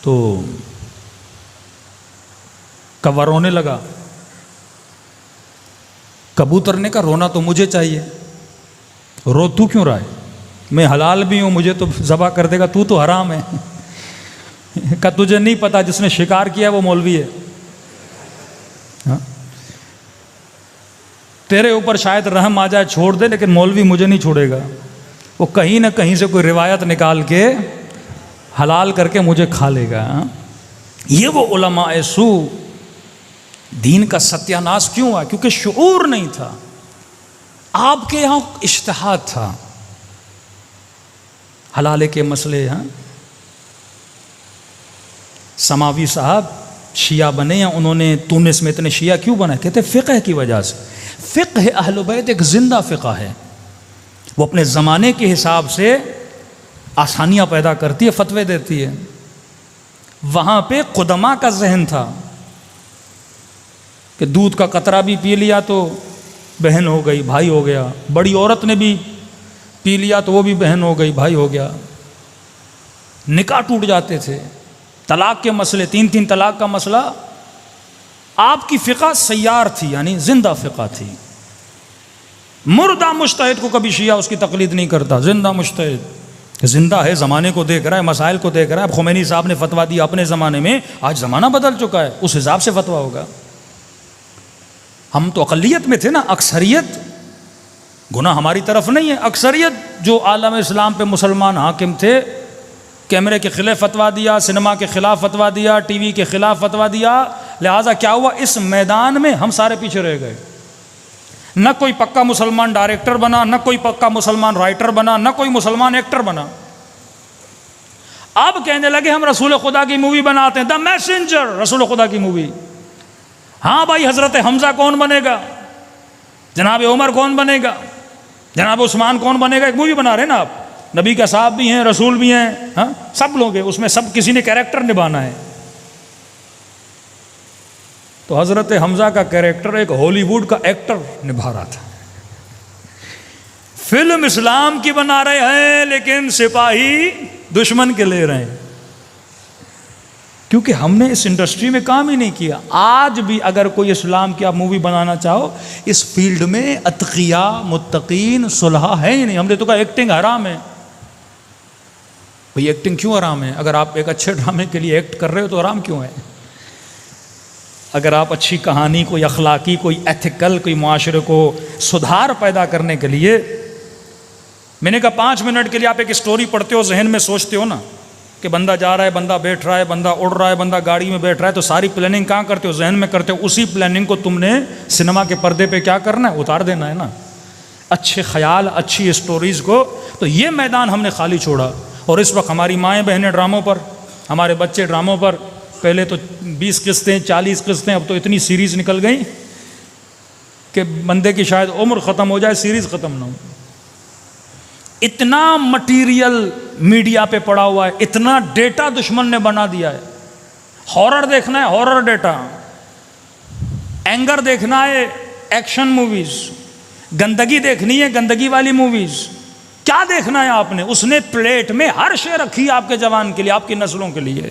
تو کوا رونے لگا، کبوتر نے کہا رونا تو مجھے چاہیے، رو تو کیوں رہا ہے، میں حلال بھی ہوں، مجھے تو ذبح کر دے گا، تو حرام ہے۔ کہ تجھے نہیں پتا جس نے شکار کیا وہ مولوی ہے، ہاں؟ تیرے اوپر شاید رحم آ جائے چھوڑ دے، لیکن مولوی مجھے نہیں چھوڑے گا، وہ کہیں نہ کہیں سے کوئی روایت نکال کے حلال کر کے مجھے کھا لے گا۔ یہ وہ علماء سو، دین کا ستیہ ناش کیوں ہوا؟ کیونکہ شعور نہیں تھا، آپ کے یہاں اجتہاد تھا، حلالے کے مسئلے۔ ہاں، سماوی صاحب شیعہ بنے ہیں، انہوں نے تونس میں اتنے شیعہ کیوں بنا؟ کہتے فقہ کی وجہ سے۔ فقہ اہل بیت ایک زندہ فقہ ہے، وہ اپنے زمانے کے حساب سے آسانیاں پیدا کرتی ہے، فتوے دیتی ہے۔ وہاں پہ قدما کا ذہن تھا کہ دودھ کا قطرہ بھی پی لیا تو بہن ہو گئی، بھائی ہو گیا، بڑی عورت نے بھی پی لیا تو وہ بھی بہن ہو گئی، بھائی ہو گیا، نکاح ٹوٹ جاتے تھے، طلاق کے مسئلے، 3 طلاق کا مسئلہ۔ آپ کی فقہ سیار تھی، یعنی زندہ فقہ تھی۔ مردہ مجتہد کو کبھی شیعہ اس کی تقلید نہیں کرتا، زندہ مجتہد زندہ ہے، زمانے کو دیکھ رہا ہے، مسائل کو دیکھ رہا ہے۔ اب خمینی صاحب نے فتویٰ دیا اپنے زمانے میں، آج زمانہ بدل چکا ہے، اس حساب سے فتویٰ ہوگا۔ ہم تو اقلیت میں تھے نا، اکثریت گناہ ہماری طرف نہیں ہے، اکثریت جو عالم اسلام پہ مسلمان حاکم تھے، کیمرے کے خلاف فتویٰ دیا، سنیما کے خلاف فتویٰ دیا، ٹی وی کے خلاف فتویٰ دیا، لہٰذا کیا ہوا، اس میدان میں ہم سارے پیچھے رہ گئے۔ نہ کوئی پکا مسلمان ڈائریکٹر بنا، نہ کوئی پکا مسلمان رائٹر بنا، نہ کوئی مسلمان ایکٹر بنا۔ اب کہنے لگے ہم رسول خدا کی مووی بناتے ہیں، دا میسنجر، رسول خدا کی مووی۔ ہاں بھائی، حضرت حمزہ کون بنے گا، جناب عمر کون بنے گا، جناب عثمان کون بنے گا، ایک مووی بنا رہے ہیں نا آپ، نبی کا صاحب بھی ہیں، رسول بھی ہیں، ہاں سب لوگ ہیں اس میں، سب کسی نے کیریکٹر نبھانا ہے۔ تو حضرت حمزہ کا کیریکٹر ایک ہالی ووڈ کا ایکٹر نبھا رہا تھا۔ فلم اسلام کی بنا رہے ہیں لیکن سپاہی دشمن کے لے رہے ہیں، کیونکہ ہم نے اس انڈسٹری میں کام ہی نہیں کیا۔ آج بھی اگر کوئی اسلام کی آپ مووی بنانا چاہو، اس فیلڈ میں اتقیاء، متقین، صلحاء ہے ہی نہیں۔ ہم نے تو کہا ایکٹنگ حرام ہے۔ بھئی ایکٹنگ کیوں حرام ہے؟ اگر آپ ایک اچھے ڈرامے کے لیے ایکٹ کر رہے ہو تو حرام کیوں ہے؟ اگر آپ اچھی کہانی، کوئی اخلاقی، کوئی ایتھیکل، کوئی معاشرے کو سدھار پیدا کرنے کے لیے، میں نے کہا 5 منٹ کے لیے آپ ایک سٹوری پڑھتے ہو، ذہن میں سوچتے ہو نا کہ بندہ جا رہا ہے، بندہ بیٹھ رہا ہے، بندہ اڑ رہا ہے، بندہ گاڑی میں بیٹھ رہا ہے، تو ساری پلاننگ کہاں کرتے ہو؟ ذہن میں کرتے ہو۔ اسی پلاننگ کو تم نے سنیما کے پردے پہ کیا کرنا ہے؟ اتار دینا ہے نا، اچھے خیال، اچھی سٹوریز کو۔ تو یہ میدان ہم نے خالی چھوڑا، اور اس وقت ہماری مائیں بہنیں ڈراموں پر، ہمارے بچے ڈراموں پر، پہلے تو 20 قسطیں، 40 قسطیں، اب تو اتنی سیریز نکل گئی کہ بندے کی شاید عمر ختم ہو جائے، سیریز ختم نہ ہو۔ اتنا مٹیریل میڈیا پہ پڑا ہوا ہے، اتنا ڈیٹا دشمن نے بنا دیا ہے۔ ہارر دیکھنا ہے، ہارر ڈیٹا، اینگر دیکھنا ہے، ایکشن موویز، گندگی دیکھنی ہے، گندگی والی موویز، کیا دیکھنا ہے آپ نے؟ اس نے پلیٹ میں ہر شے رکھی ہے آپ کے جوان کے لیے، آپ کی نسلوں کے لیے۔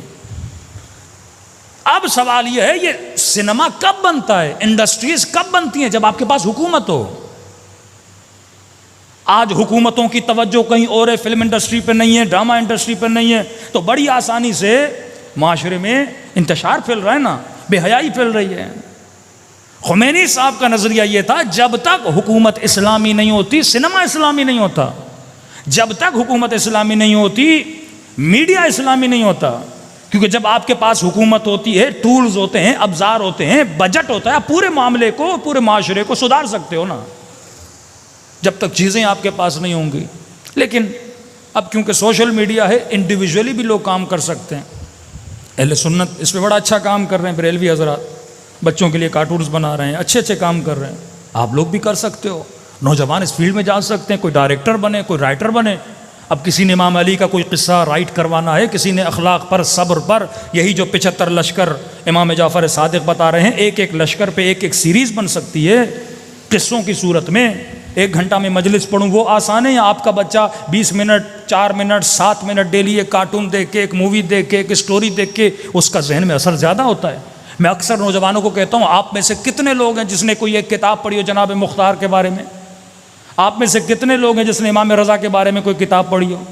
اب سوال یہ ہے، یہ سنیما کب بنتا ہے، انڈسٹریز کب بنتی ہیں؟ جب آپ کے پاس حکومت ہو۔ آج حکومتوں کی توجہ کہیں اور ہے، فلم انڈسٹری پہ نہیں ہے، ڈرامہ انڈسٹری پہ نہیں ہے، تو بڑی آسانی سے معاشرے میں انتشار پھیل رہا ہے نا، بے حیائی پھیل رہی ہے۔ خمینی صاحب کا نظریہ یہ تھا، جب تک حکومت اسلامی نہیں ہوتی سنیما اسلامی نہیں ہوتا، جب تک حکومت اسلامی نہیں ہوتی میڈیا اسلامی نہیں ہوتا، کیونکہ جب آپ کے پاس حکومت ہوتی ہے، ٹولز ہوتے ہیں، ابزار ہوتے ہیں، بجٹ ہوتا ہے، آپ پورے معاملے کو، پورے معاشرے کو سدھار سکتے ہو نا، جب تک چیزیں آپ کے پاس نہیں ہوں گی۔ لیکن اب کیونکہ سوشل میڈیا ہے، انڈیویجولی بھی لوگ کام کر سکتے ہیں۔ اہل سنت اس پہ بڑا اچھا کام کر رہے ہیں، بریلوی حضرات بچوں کے لیے کارٹونز بنا رہے ہیں، اچھے اچھے کام کر رہے ہیں، آپ لوگ بھی کر سکتے ہو۔ نوجوان اس فیلڈ میں جا سکتے ہیں، کوئی ڈائریکٹر بنے، کوئی رائٹر بنے۔ اب کسی نے امام علی کا کوئی قصہ رائٹ کروانا ہے، کسی نے اخلاق پر، صبر پر، یہی جو 75 لشکر امام جعفر صادق بتا رہے ہیں، ایک ایک لشکر پہ ایک ایک سیریز بن سکتی ہے قصوں کی صورت میں۔ 1 گھنٹہ میں مجلس پڑھوں وہ آسان ہے، یا آپ کا بچہ 20 منٹ، 4 منٹ، 7 منٹ ڈیلی ایک کارٹون دیکھ کے، ایک مووی دیکھ کے، ایک سٹوری دیکھ کے، اس کا ذہن میں اثر زیادہ ہوتا ہے۔ میں اکثر نوجوانوں کو کہتا ہوں، آپ میں سے کتنے لوگ ہیں جس نے کوئی ایک کتاب پڑھی ہو جناب مختار کے بارے میں؟ آپ میں سے کتنے لوگ ہیں جس نے امام رضا کے بارے میں کوئی کتاب پڑھی ہو؟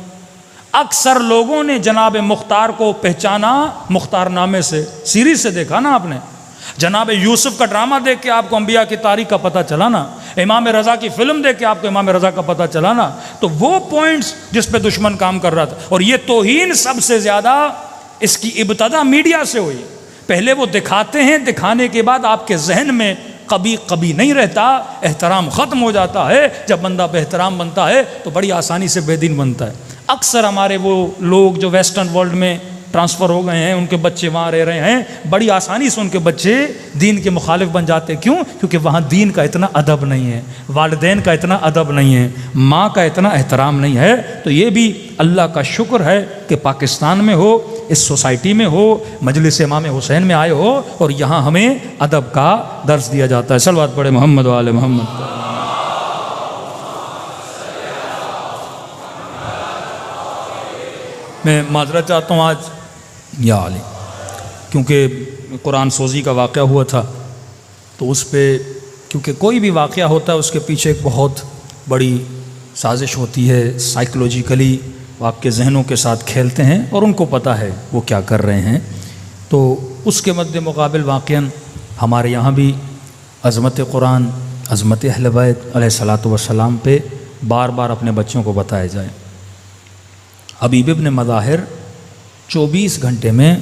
اکثر لوگوں نے جناب مختار کو پہچانا مختار نامے سے، سیریز سے دیکھا نا آپ نے۔ جناب یوسف کا ڈرامہ دیکھ کے آپ کو انبیاء کی تاریخ کا پتہ چلا نا، امام رضا کی فلم دیکھ کے آپ کو امام رضا کا پتہ چلا نا۔ تو وہ پوائنٹس جس پہ دشمن کام کر رہا تھا، اور یہ توہین سب سے زیادہ اس کی ابتدا میڈیا سے ہوئی۔ پہلے وہ دکھاتے ہیں، دکھانے کے بعد آپ کے ذہن میں کبھی نہیں رہتا، احترام ختم ہو جاتا ہے۔ جب بندہ بے احترام بنتا ہے تو بڑی آسانی سے بے دین بنتا ہے۔ اکثر ہمارے وہ لوگ جو ویسٹرن ورلڈ میں ٹرانسفر ہو گئے ہیں، ان کے بچے وہاں رہ رہے ہیں، بڑی آسانی سے ان کے بچے دین کے مخالف بن جاتے ہیں۔ کیوں؟ کیونکہ وہاں دین کا اتنا ادب نہیں ہے، والدین کا اتنا ادب نہیں ہے، ماں کا اتنا احترام نہیں ہے۔ تو یہ بھی اللہ کا شکر ہے کہ پاکستان میں ہو اس سوسائٹی میں ہو، مجلس امام حسین میں آئے ہو، اور یہاں ہمیں ادب کا درس دیا جاتا ہے۔ صلوات پڑھے محمد و آل محمد۔ میں معذرت چاہتا ہوں آج یا علی، کیونکہ قرآن سوزی کا واقعہ ہوا تھا، تو اس پہ کیونکہ کوئی بھی واقعہ ہوتا ہے اس کے پیچھے ایک بہت بڑی سازش ہوتی ہے، سائیکلوجیکلی وہ آپ کے ذہنوں کے ساتھ کھیلتے ہیں اور ان کو پتہ ہے وہ کیا کر رہے ہیں۔ تو اس کے مد مقابل واقعاً ہمارے یہاں بھی عظمت قرآن، عظمت اہل بیت علیہ الصلاۃ والسلام پہ بار بار اپنے بچوں کو بتایا جائے۔ حبیب ابن مظاہر 24 گھنٹے میں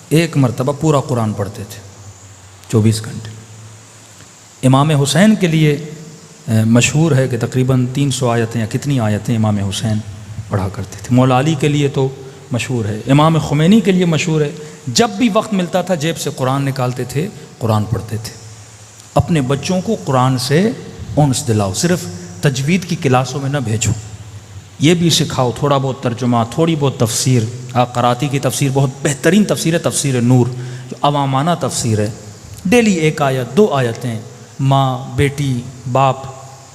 ایک مرتبہ پورا قرآن پڑھتے تھے، 24 گھنٹے۔ امام حسین کے لیے مشہور ہے کہ تقریباً 300 آیتیں یا کتنی آیتیں امام حسین پڑھا کرتے تھے۔ مولا علی کے لیے تو مشہور ہے، امام خمینی کے لیے مشہور ہے، جب بھی وقت ملتا تھا جیب سے قرآن نکالتے تھے، قرآن پڑھتے تھے۔ اپنے بچوں کو قرآن سے انس دلاؤ، صرف تجوید کی کلاسوں میں نہ بھیجو، یہ بھی سکھاؤ، تھوڑا بہت ترجمہ، تھوڑی بہت تفسیر۔ قراتی کی تفسیر بہت بہترین تفسیر ہے، تفسیر نور، جو عوامانہ تفسیر ہے۔ ڈیلی ایک آیت، 2 آیتیں، ماں بیٹی باپ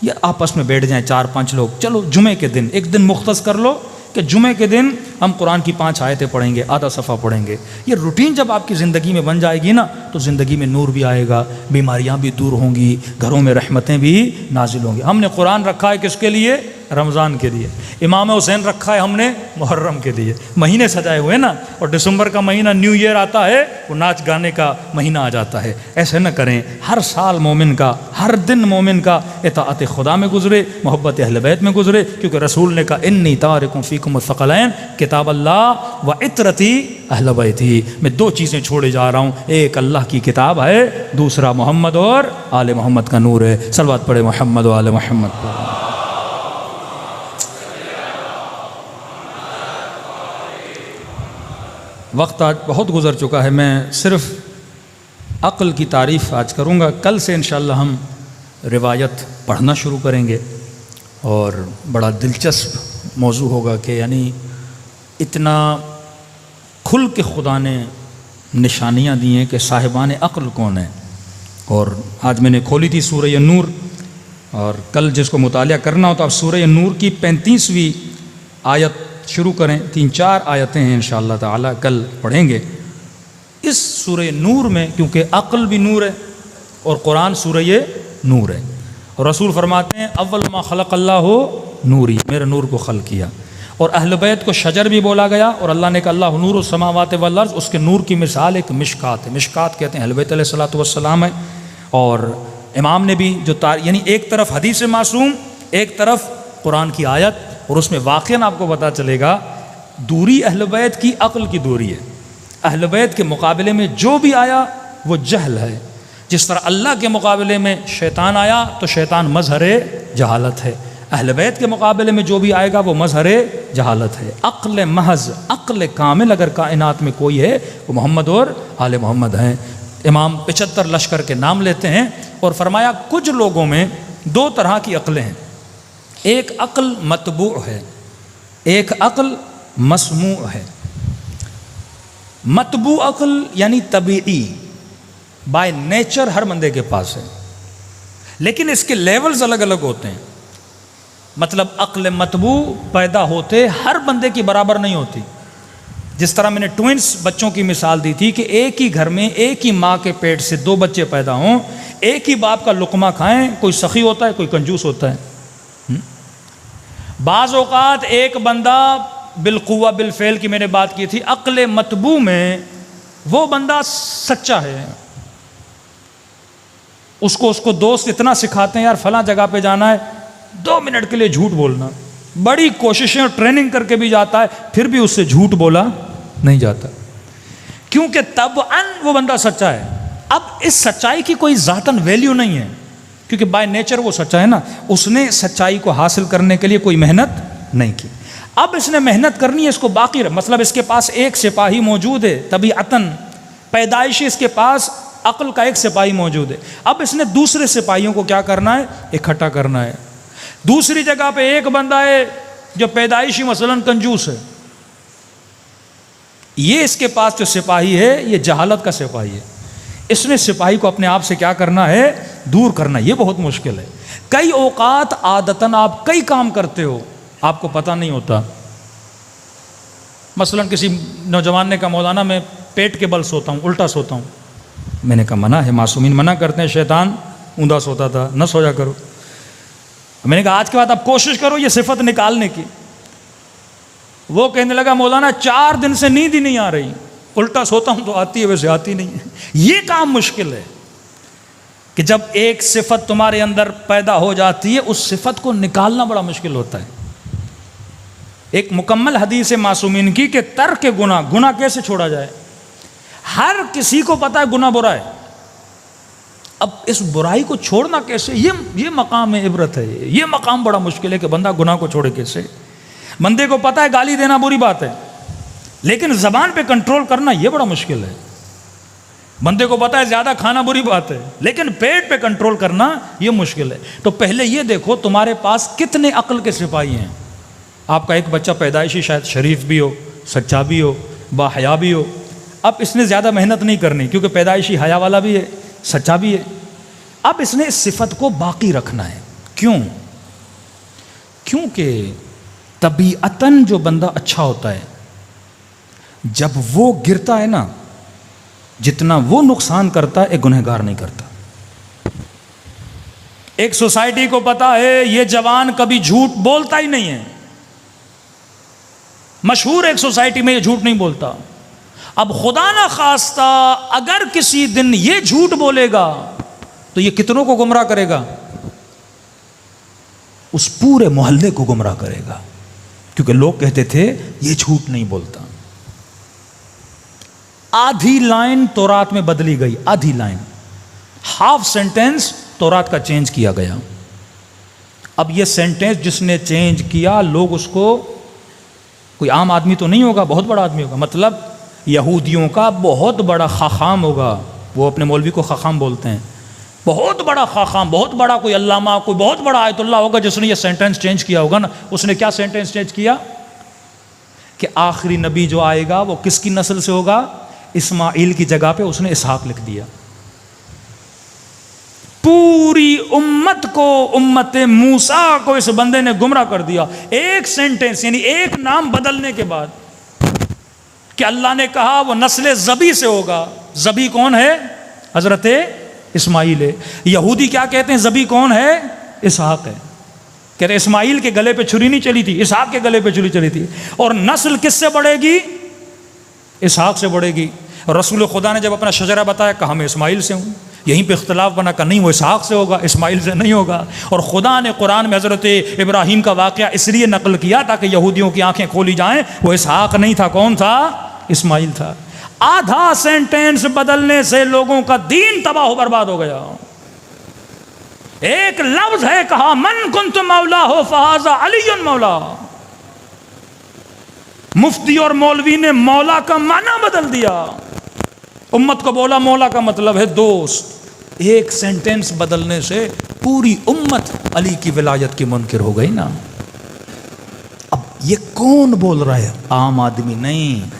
یا آپس میں بیٹھ جائیں 4-5 لوگ، چلو جمعے کے دن ایک دن مختص کر لو کہ جمعے کے دن ہم قرآن کی 5 آیتیں پڑھیں گے، آدھا صفحہ پڑھیں گے۔ یہ روٹین جب آپ کی زندگی میں بن جائے گی نا، تو زندگی میں نور بھی آئے گا، بیماریاں بھی دور ہوں گی، گھروں میں رحمتیں بھی نازل ہوں گی۔ ہم نے قرآن رکھا ہے کس کے لیے؟ رمضان کے لیے۔ امام حسین رکھا ہے ہم نے محرم کے لیے۔ مہینے سجائے ہوئے نا، اور دسمبر کا مہینہ نیو ایئر آتا ہے، وہ ناچ گانے کا مہینہ آ جاتا ہے۔ ایسے نہ کریں، ہر سال مومن کا، ہر دن مومن کا اطاعت خدا میں گزرے، محبت اہل بیت میں گزرے، کیونکہ رسول نے کہا انی تارک فیکم الثقلین، کتاب اللہ و عطرتی اہل بیتی۔ میں 2 چیزیں چھوڑے جا رہا ہوں، ایک اللہ کی کتاب ہے، دوسرا محمد اور آل محمد کا نور ہے۔ صلوات پڑھے محمد و آل محمد پر۔ وقت آج بہت گزر چکا ہے، میں صرف عقل کی تعریف آج کروں گا۔ کل سے انشاءاللہ ہم روایت پڑھنا شروع کریں گے، اور بڑا دلچسپ موضوع ہوگا کہ یعنی اتنا کھل کے خدا نے نشانیاں دی ہیں کہ صاحبان عقل کون ہیں۔ اور آج میں نے کھولی تھی سورہ نور، اور کل جس کو مطالعہ کرنا ہو تو آپ سورہ نور کی 35ویں آیت شروع کریں، 3-4 آیتیں ہیں انشاءاللہ تعالی کل پڑھیں گے۔ اس سورہ نور میں کیونکہ عقل بھی نور ہے اور قرآن سورہ نور ہے، اور رسول فرماتے ہیں اول ما خلق اللہ نوری، میرے نور کو خلق کیا۔ اور اہل بیت کو شجر بھی بولا گیا، اور اللہ نے کہا اللہ نور السماوات والارض، اس کے نور کی مثال ایک مشکات ہے۔ مشکات کہتے ہیں اہل بیت علیہ الصلوۃ والسلام ہے۔ اور امام نے بھی جو یعنی ایک طرف حدیث معصوم، ایک طرف قرآن کی آیت، اور اس میں واقعاً آپ کو پتہ چلے گا دوری اہل بیت کی عقل کی دوری ہے۔ اہل بیت کے مقابلے میں جو بھی آیا وہ جہل ہے، جس طرح اللہ کے مقابلے میں شیطان آیا تو شیطان مظہر جہالت ہے، اہل بیت کے مقابلے میں جو بھی آئے گا وہ مظہر جہالت ہے۔ عقل محض، عقل کامل اگر کائنات میں کوئی ہے وہ محمد اور آل محمد ہیں۔ امام 75 لشکر کے نام لیتے ہیں اور فرمایا کچھ لوگوں میں 2 طرح کی عقلیں ہیں، ایک عقل متبوع ہے، ایک عقل مسموع ہے۔ متبوع عقل یعنی طبیعی، بائی نیچر ہر بندے کے پاس ہے، لیکن اس کے لیولز الگ الگ ہوتے ہیں۔ مطلب عقل متبوع پیدا ہوتے ہر بندے کی برابر نہیں ہوتی۔ جس طرح میں نے ٹوئنس بچوں کی مثال دی تھی کہ ایک ہی گھر میں ایک ہی ماں کے پیٹ سے 2 بچے پیدا ہوں، ایک ہی باپ کا لقمہ کھائیں، کوئی سخی ہوتا ہے کوئی کنجوس ہوتا ہے۔ بعض اوقات ایک بندہ بالقوہ بالفعل کی میں نے بات کی تھی، عقل متبوع میں وہ بندہ سچا ہے، اس کو دوست اتنا سکھاتے ہیں یار فلاں جگہ پہ جانا ہے، 2 منٹ کے لیے جھوٹ بولنا، بڑی کوششیں اور ٹریننگ کر کے بھی جاتا ہے، پھر بھی اس سے جھوٹ بولا نہیں جاتا، کیونکہ طبعاً وہ بندہ سچا ہے۔ اب اس سچائی کی کوئی ذاتاً ویلیو نہیں ہے، کیونکہ بائی نیچر وہ سچا ہے نا، اس نے سچائی کو حاصل کرنے کے لیے کوئی محنت نہیں کی۔ اب اس نے محنت کرنی ہے، اس کو باقی مطلب اس کے پاس ایک سپاہی موجود ہے، طبیعتاً پیدائشی اس کے پاس عقل کا ایک سپاہی موجود ہے۔ اب اس نے دوسرے سپاہیوں کو کیا کرنا ہے؟ اکٹھا کرنا ہے۔ دوسری جگہ پہ ایک بندہ ہے جو پیدائشی مثلاً کنجوس ہے، یہ اس کے پاس جو سپاہی ہے یہ جہالت کا سپاہی ہے. اس نے سپاہی کو اپنے آپ سے کیا کرنا ہے؟ دور کرنا. یہ بہت مشکل ہے. کئی اوقات عادتاً آپ کئی کام کرتے ہو آپ کو پتہ نہیں ہوتا. مثلا کسی نوجوان نے کہا مولانا میں پیٹ کے بل سوتا ہوں، الٹا سوتا ہوں. میں نے کہا منع ہے، معصومین منع کرتے ہیں، شیطان اوندا سوتا تھا، نہ سویا کرو. میں نے کہا آج کے بعد آپ کوشش کرو یہ صفت نکالنے کی. وہ کہنے لگا مولانا 4 دن سے نیند ہی نہیں آ رہی، الٹا سوتا ہوں تو آتی ہے، ویسے آتی نہیں ہے. یہ کام مشکل ہے کہ جب ایک صفت تمہارے اندر پیدا ہو جاتی ہے اس صفت کو نکالنا بڑا مشکل ہوتا ہے. ایک مکمل حدیث معصومین کی کہ ترک گناہ کیسے چھوڑا جائے. ہر کسی کو پتہ ہے گناہ برا ہے، اب اس برائی کو چھوڑنا کیسے؟ یہ مقام عبرت ہے. یہ مقام بڑا مشکل ہے کہ بندہ گناہ کو چھوڑے کیسے. بندے کو پتہ ہے گالی دینا بری بات ہے، لیکن زبان پہ کنٹرول کرنا یہ بڑا مشکل ہے. بندے کو پتہ ہے زیادہ کھانا بری بات ہے، لیکن پیٹ پہ کنٹرول کرنا یہ مشکل ہے. تو پہلے یہ دیکھو تمہارے پاس کتنے عقل کے سپاہی ہیں. آپ کا ایک بچہ پیدائشی شاید شریف بھی ہو، سچا بھی ہو، با حیا بھی ہو. اب اس نے زیادہ محنت نہیں کرنی کیونکہ پیدائشی حیا والا بھی ہے، سچا بھی ہے. اب اس نے اس صفت کو باقی رکھنا ہے. کیوں؟ کیونکہ طبیعتاً جو بندہ اچھا ہوتا ہے جب وہ گرتا ہے نا، جتنا وہ نقصان کرتا ہے ایک گنہگار نہیں کرتا. ایک سوسائٹی کو پتا ہے یہ جوان کبھی جھوٹ بولتا ہی نہیں ہے، مشہور ایک سوسائٹی میں یہ جھوٹ نہیں بولتا. اب خدا نہ خواستہ اگر کسی دن یہ جھوٹ بولے گا تو یہ کتنوں کو گمراہ کرے گا؟ اس پورے محلے کو گمراہ کرے گا، کیونکہ لوگ کہتے تھے یہ جھوٹ نہیں بولتا. آدھی لائن تورات میں بدلی گئی، آدھی لائن، ہاف سینٹینس تورات کا چینج کیا گیا. اب یہ سینٹینس جس نے چینج کیا لوگ اس کو، کوئی عام آدمی تو نہیں ہوگا، بہت بڑا آدمی ہوگا، مطلب یہودیوں کا بہت بڑا خاخام ہوگا. وہ اپنے مولوی کو خاخام بولتے ہیں. بہت بڑا خاخام، بہت بڑا کوئی علامہ، کوئی بہت بڑا آیت اللہ ہوگا جس نے یہ سینٹینس چینج کیا ہوگا نا. اس نے کیا سینٹینس چینج کیا کہ آخری نبی جو آئے گا وہ کس کی نسل سے ہوگا؟ اسماعیل کی جگہ پہ اس نے اسحاق لکھ دیا. پوری امت کو، امت موسیٰ کو اس بندے نے گمراہ کر دیا. ایک سینٹینس یعنی ایک نام بدلنے کے بعد کہ اللہ نے کہا وہ نسل زبی سے ہوگا. زبی کون ہے؟ حضرت اسماعیل ہے. یہودی کیا کہتے ہیں؟ زبی کون ہے؟ اسحاق ہے. کہتے ہیں اسماعیل کے گلے پہ چھری نہیں چلی تھی، اسحاق کے گلے پہ چھری چلی تھی. اور نسل کس سے بڑھے گی؟ اسحاق سے بڑھے گی. رسول خدا نے جب اپنا شجرہ بتایا کہا میں اسماعیل سے ہوں. یہیں پہ اختلاف بنا کہ نہیں وہ اسحاق سے ہوگا، اسماعیل سے نہیں ہوگا. اور خدا نے قرآن میں حضرت ابراہیم کا واقعہ اس لیے نقل کیا تاکہ یہودیوں کی آنکھیں کھولی جائیں. وہ اسحاق نہیں تھا، کون تھا؟ اسماعیل تھا. آدھا سینٹینس بدلنے سے لوگوں کا دین تباہ و برباد ہو گیا. ایک لفظ ہے کہا من کنت مولا ہو فہذا علی مولا. مفتی اور مولوی نے مولا کا معنی بدل دیا. امت کو بولا مولا کا مطلب ہے دوست. ایک سینٹینس بدلنے سے پوری امت علی کی ولایت کی منکر ہو گئی نا. اب یہ کون بول رہا ہے؟ عام آدمی نہیں.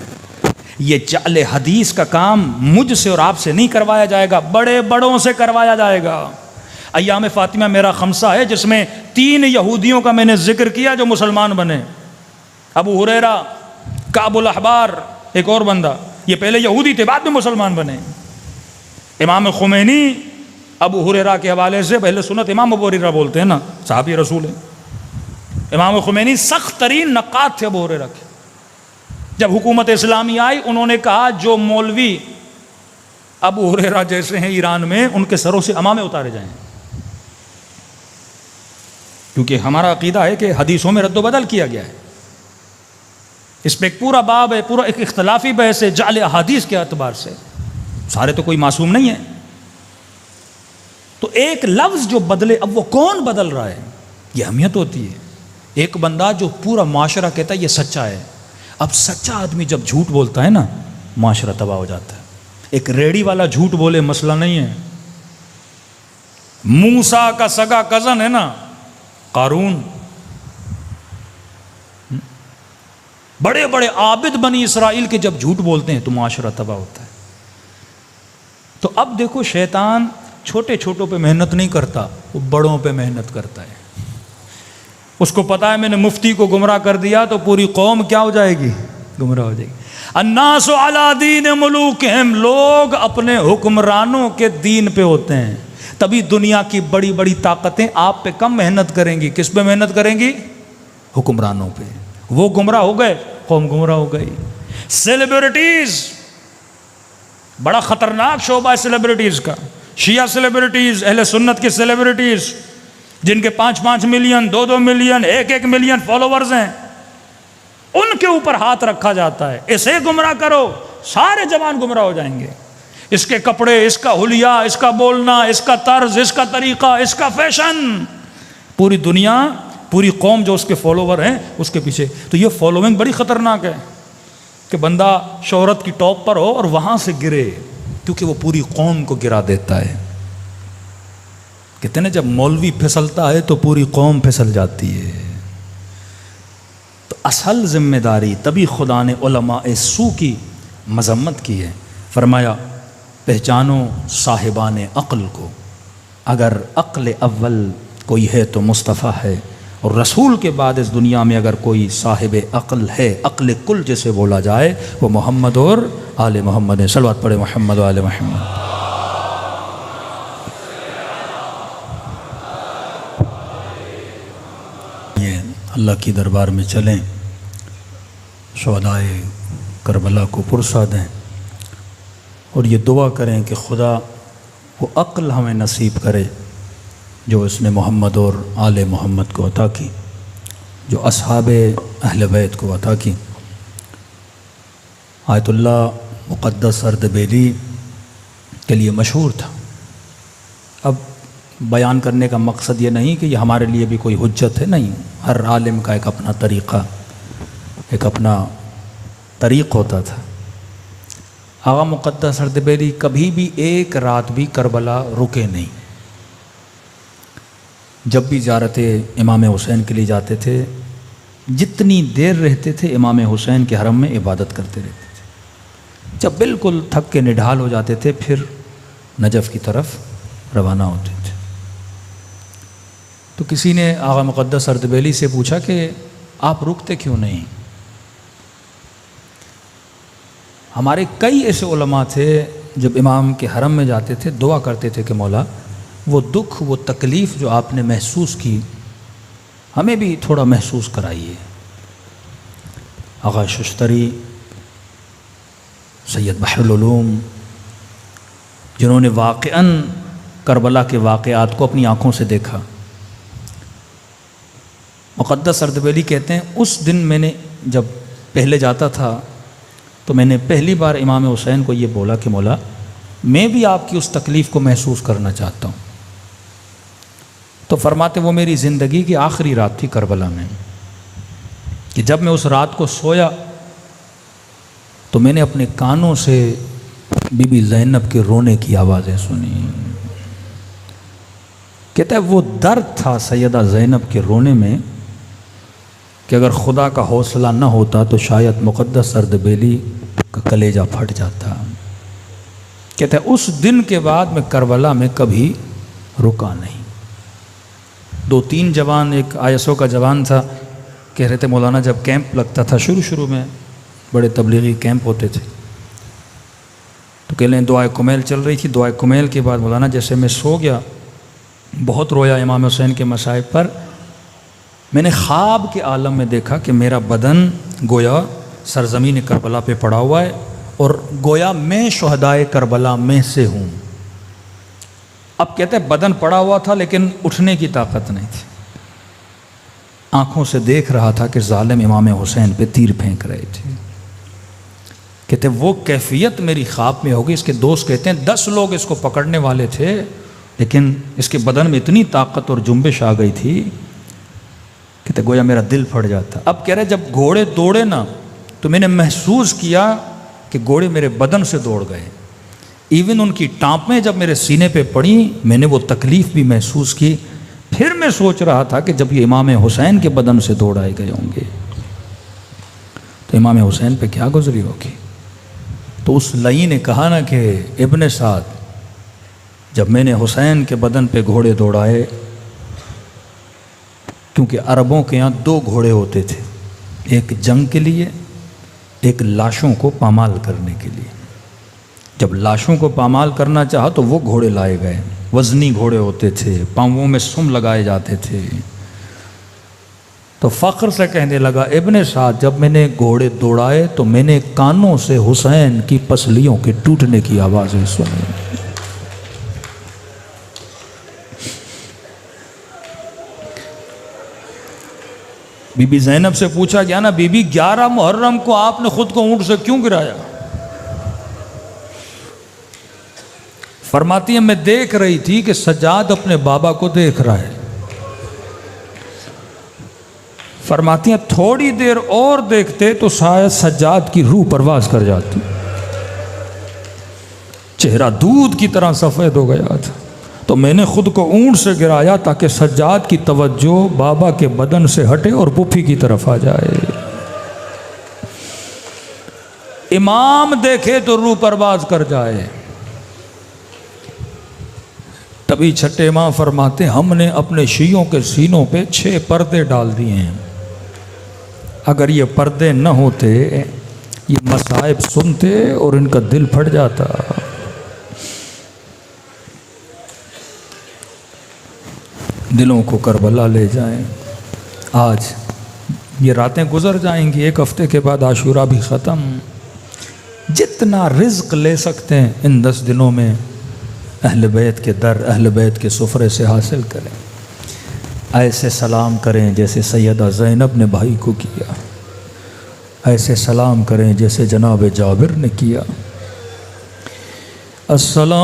یہ جعل حدیث کا کام مجھ سے اور آپ سے نہیں کروایا جائے گا، بڑے بڑوں سے کروایا جائے گا. ایام فاطمہ میرا خمسہ ہے جس میں 3 یہودیوں کا میں نے ذکر کیا جو مسلمان بنے. ابو ہریرہ، کعب الاحبار، ایک اور بندہ. یہ پہلے یہودی تھے بعد میں مسلمان بنے. امام خمینی ابو ہریرہ کے حوالے سے پہلے سنت امام ابو ہریرہ بولتے ہیں نا، صحابی رسول ہیں. امام خمینی سخت ترین نقاد تھے ابو ہریرہ کے. جب حکومت اسلامی آئی انہوں نے کہا جو مولوی ابو ہریرہ جیسے ہیں ایران میں ان کے سروں سے امامے اتارے جائیں، کیونکہ ہمارا عقیدہ ہے کہ حدیثوں میں رد و بدل کیا گیا ہے. اس پہ ایک پورا باب ہے، پورا ایک اختلافی بحث ہے جعل احادیث کے اعتبار سے. سارے تو کوئی معصوم نہیں ہیں. تو ایک لفظ جو بدلے، اب وہ کون بدل رہا ہے؟ یہ اہمیت ہوتی ہے. ایک بندہ جو پورا معاشرہ کہتا ہے یہ سچا ہے. اب سچا آدمی جب جھوٹ بولتا ہے نا معاشرہ تباہ ہو جاتا ہے. ایک ریڑی والا جھوٹ بولے مسئلہ نہیں ہے. موسیٰ کا سگا کزن ہے نا قارون، بڑے بڑے عابد بنی اسرائیل کے جب جھوٹ بولتے ہیں تو معاشرہ تباہ ہوتا ہے۔ تو اب دیکھو شیطان چھوٹے چھوٹوں پہ محنت نہیں کرتا، وہ بڑوں پہ محنت کرتا ہے۔ اس کو پتا ہے میں نے مفتی کو گمراہ کر دیا تو پوری قوم کیا ہو جائے گی؟ گمراہ ہو جائے گی۔ الناس علی دین ملوکہم، لوگ اپنے حکمرانوں کے دین پہ ہوتے ہیں، تبھی دنیا کی بڑی بڑی طاقتیں آپ پہ کم محنت کریں گی۔ کس پہ محنت کریں گی؟ حکمرانوں پہ۔ وہ گمراہ ہو گئے، قوم گمراہ ہو گئی۔ سیلیبریٹیز، بڑا خطرناک شعبہ ہے سیلیبریٹیز کا۔ شیعہ سیلیبریٹیز، اہل سنت کی سیلیبریٹیز، جن کے 5 ملین، 2 ملین، 1 ملین فالوورز ہیں، ان کے اوپر ہاتھ رکھا جاتا ہے، اسے گمراہ کرو، سارے جوان گمراہ ہو جائیں گے۔ اس کے کپڑے، اس کا حلیہ، اس کا بولنا، اس کا طرز، اس کا طریقہ، اس کا فیشن، پوری دنیا، پوری قوم جو اس کے فالوور ہیں اس کے پیچھے۔ تو یہ فالوئنگ بڑی خطرناک ہے کہ بندہ شہرت کی ٹاپ پر ہو اور وہاں سے گرے، کیونکہ وہ پوری قوم کو گرا دیتا ہے۔ کہتے ہیں نا جب مولوی پھسلتا ہے تو پوری قوم پھسل جاتی ہے۔ تو اصل ذمہ داری، تبھی خدا نے علماء سو کی مذمت کی ہے، فرمایا پہچانو صاحبان عقل کو، اگر عقل اول کوئی ہے تو مصطفیٰ ہے، اور رسول کے بعد اس دنیا میں اگر کوئی صاحب عقل ہے، عقل کل جسے بولا جائے، وہ محمد اور آل محمد ہے۔ صلوات پڑھے محمد و آل محمد۔ یہ اللہ کی دربار میں چلیں، شہدائے کربلا کو پرسا دیں، اور یہ دعا کریں کہ خدا وہ عقل ہمیں نصیب کرے جو اس نے محمد اور آل محمد کو عطا کی، جو اصحاب اہل بیت کو عطا کی۔ آیت اللہ مقدس اردبیلی کے لیے مشہور تھا۔ اب بیان کرنے کا مقصد یہ نہیں کہ یہ ہمارے لیے بھی کوئی حجت ہے، نہیں، ہر عالم کا ایک اپنا طریقہ، ایک اپنا طریق ہوتا تھا۔ آغا مقدس اردبیلی کبھی بھی ایک رات بھی کربلا رکے نہیں۔ جب بھی زیارت امام حسین کے لیے جاتے تھے، جتنی دیر رہتے تھے امام حسین کے حرم میں عبادت کرتے رہتے تھے۔ جب بالکل تھک کے نڈھال ہو جاتے تھے پھر نجف کی طرف روانہ ہوتے تھے۔ تو کسی نے آغا مقدس اردبیلی سے پوچھا کہ آپ رکتے کیوں نہیں؟ ہمارے کئی ایسے علماء تھے جب امام کے حرم میں جاتے تھے دعا کرتے تھے کہ مولا وہ دکھ، وہ تکلیف جو آپ نے محسوس کی ہمیں بھی تھوڑا محسوس کرائیے۔ آغا ششتری، سید بحر العلوم، جنہوں نے واقعاً کربلا کے واقعات کو اپنی آنکھوں سے دیکھا، مقدس اردبیلی کہتے ہیں اس دن میں نے جب پہلے جاتا تھا تو میں نے پہلی بار امام حسین کو یہ بولا کہ مولا میں بھی آپ کی اس تکلیف کو محسوس کرنا چاہتا ہوں۔ تو فرماتے وہ میری زندگی کی آخری رات تھی کربلا میں، کہ جب میں اس رات کو سویا تو میں نے اپنے کانوں سے بی بی زینب کے رونے کی آوازیں سنی۔ کہتا ہے وہ درد تھا سیدہ زینب کے رونے میں کہ اگر خدا کا حوصلہ نہ ہوتا تو شاید مقدس اردبیلی کا کلیجہ پھٹ جاتا۔ کہتا ہے اس دن کے بعد میں کربلا میں کبھی رکا نہیں۔ 2-3 جوان، ایک آئیسو کا جوان تھا، کہہ رہے تھے مولانا جب کیمپ لگتا تھا شروع میں بڑے تبلیغی کیمپ ہوتے تھے تو کہہ لیں دعائے کمیل چل رہی تھی، دعائے کمیل کے بعد مولانا جیسے میں سو گیا، بہت رویا امام حسین کے مصائب پر، میں نے خواب کے عالم میں دیکھا کہ میرا بدن گویا سرزمین کربلا پہ پڑا ہوا ہے اور گویا میں شہدائے کربلا میں سے ہوں۔ اب کہتے ہیں بدن پڑا ہوا تھا لیکن اٹھنے کی طاقت نہیں تھی، آنکھوں سے دیکھ رہا تھا کہ ظالم امام حسین پہ تیر پھینک رہے تھے۔ کہتے ہیں وہ کیفیت میری خواب میں ہوگی۔ اس کے دوست کہتے ہیں 10 لوگ اس کو پکڑنے والے تھے لیکن اس کے بدن میں اتنی طاقت اور جنبش آ گئی تھی کہتے گویا میرا دل پھٹ جاتا۔ اب کہہ رہے جب گھوڑے دوڑے نا تو میں نے محسوس کیا کہ گھوڑے میرے بدن سے دوڑ گئے، ایون ان کی ٹانپیں جب میرے سینے پہ پڑیں میں نے وہ تکلیف بھی محسوس کی۔ پھر میں سوچ رہا تھا کہ جب یہ امام حسین کے بدن سے دوڑائے گئے ہوں گے تو امام حسین پہ کیا گزری ہوگی۔ تو اس لئی نے کہا نا کہ ابن سعد، جب میں نے حسین کے بدن پہ گھوڑے دوڑائے، کیونکہ عربوں کے یہاں 2 گھوڑے ہوتے تھے، ایک جنگ کے لیے، ایک لاشوں کو پامال کرنے کے لیے۔ جب لاشوں کو پامال کرنا چاہا تو وہ گھوڑے لائے گئے، وزنی گھوڑے ہوتے تھے، پاؤں میں سم لگائے جاتے تھے۔ تو فخر سے کہنے لگا ابن سعد، جب میں نے گھوڑے دوڑائے تو میں نے کانوں سے حسین کی پسلیوں کے ٹوٹنے کی آوازیں سنی۔ بی بی زینب سے پوچھا گیا نا، بی بی 11 محرم کو آپ نے خود کو اونٹ سے کیوں گرایا؟ فرماتی ہے میں دیکھ رہی تھی کہ سجاد اپنے بابا کو دیکھ رہا ہے۔ فرماتی ہیں تھوڑی دیر اور دیکھتے تو شاید سجاد کی روح پرواز کر جاتی، چہرہ دودھ کی طرح سفید ہو گیا تھا، تو میں نے خود کو اونٹ سے گرایا تاکہ سجاد کی توجہ بابا کے بدن سے ہٹے اور پھوپھی کی طرف آ جائے۔ امام دیکھے تو روح پرواز کر جائے۔ تبھی چھٹے امام فرماتے ہم نے اپنے شیعوں کے سینوں پہ 6 پردے ڈال دیے ہیں، اگر یہ پردے نہ ہوتے یہ مصائب سنتے اور ان کا دل پھٹ جاتا۔ دلوں کو کربلا لے جائیں۔ آج یہ راتیں گزر جائیں گی، 1 ہفتے کے بعد عاشورہ بھی ختم۔ جتنا رزق لے سکتے ہیں ان 10 دنوں میں اہل بیت کے در، اہل بیت کے سفرے سے حاصل کریں۔ ایسے سلام کریں جیسے سیدہ زینب نے بھائی کو کیا، ایسے سلام کریں جیسے جناب جابر نے کیا۔ السلام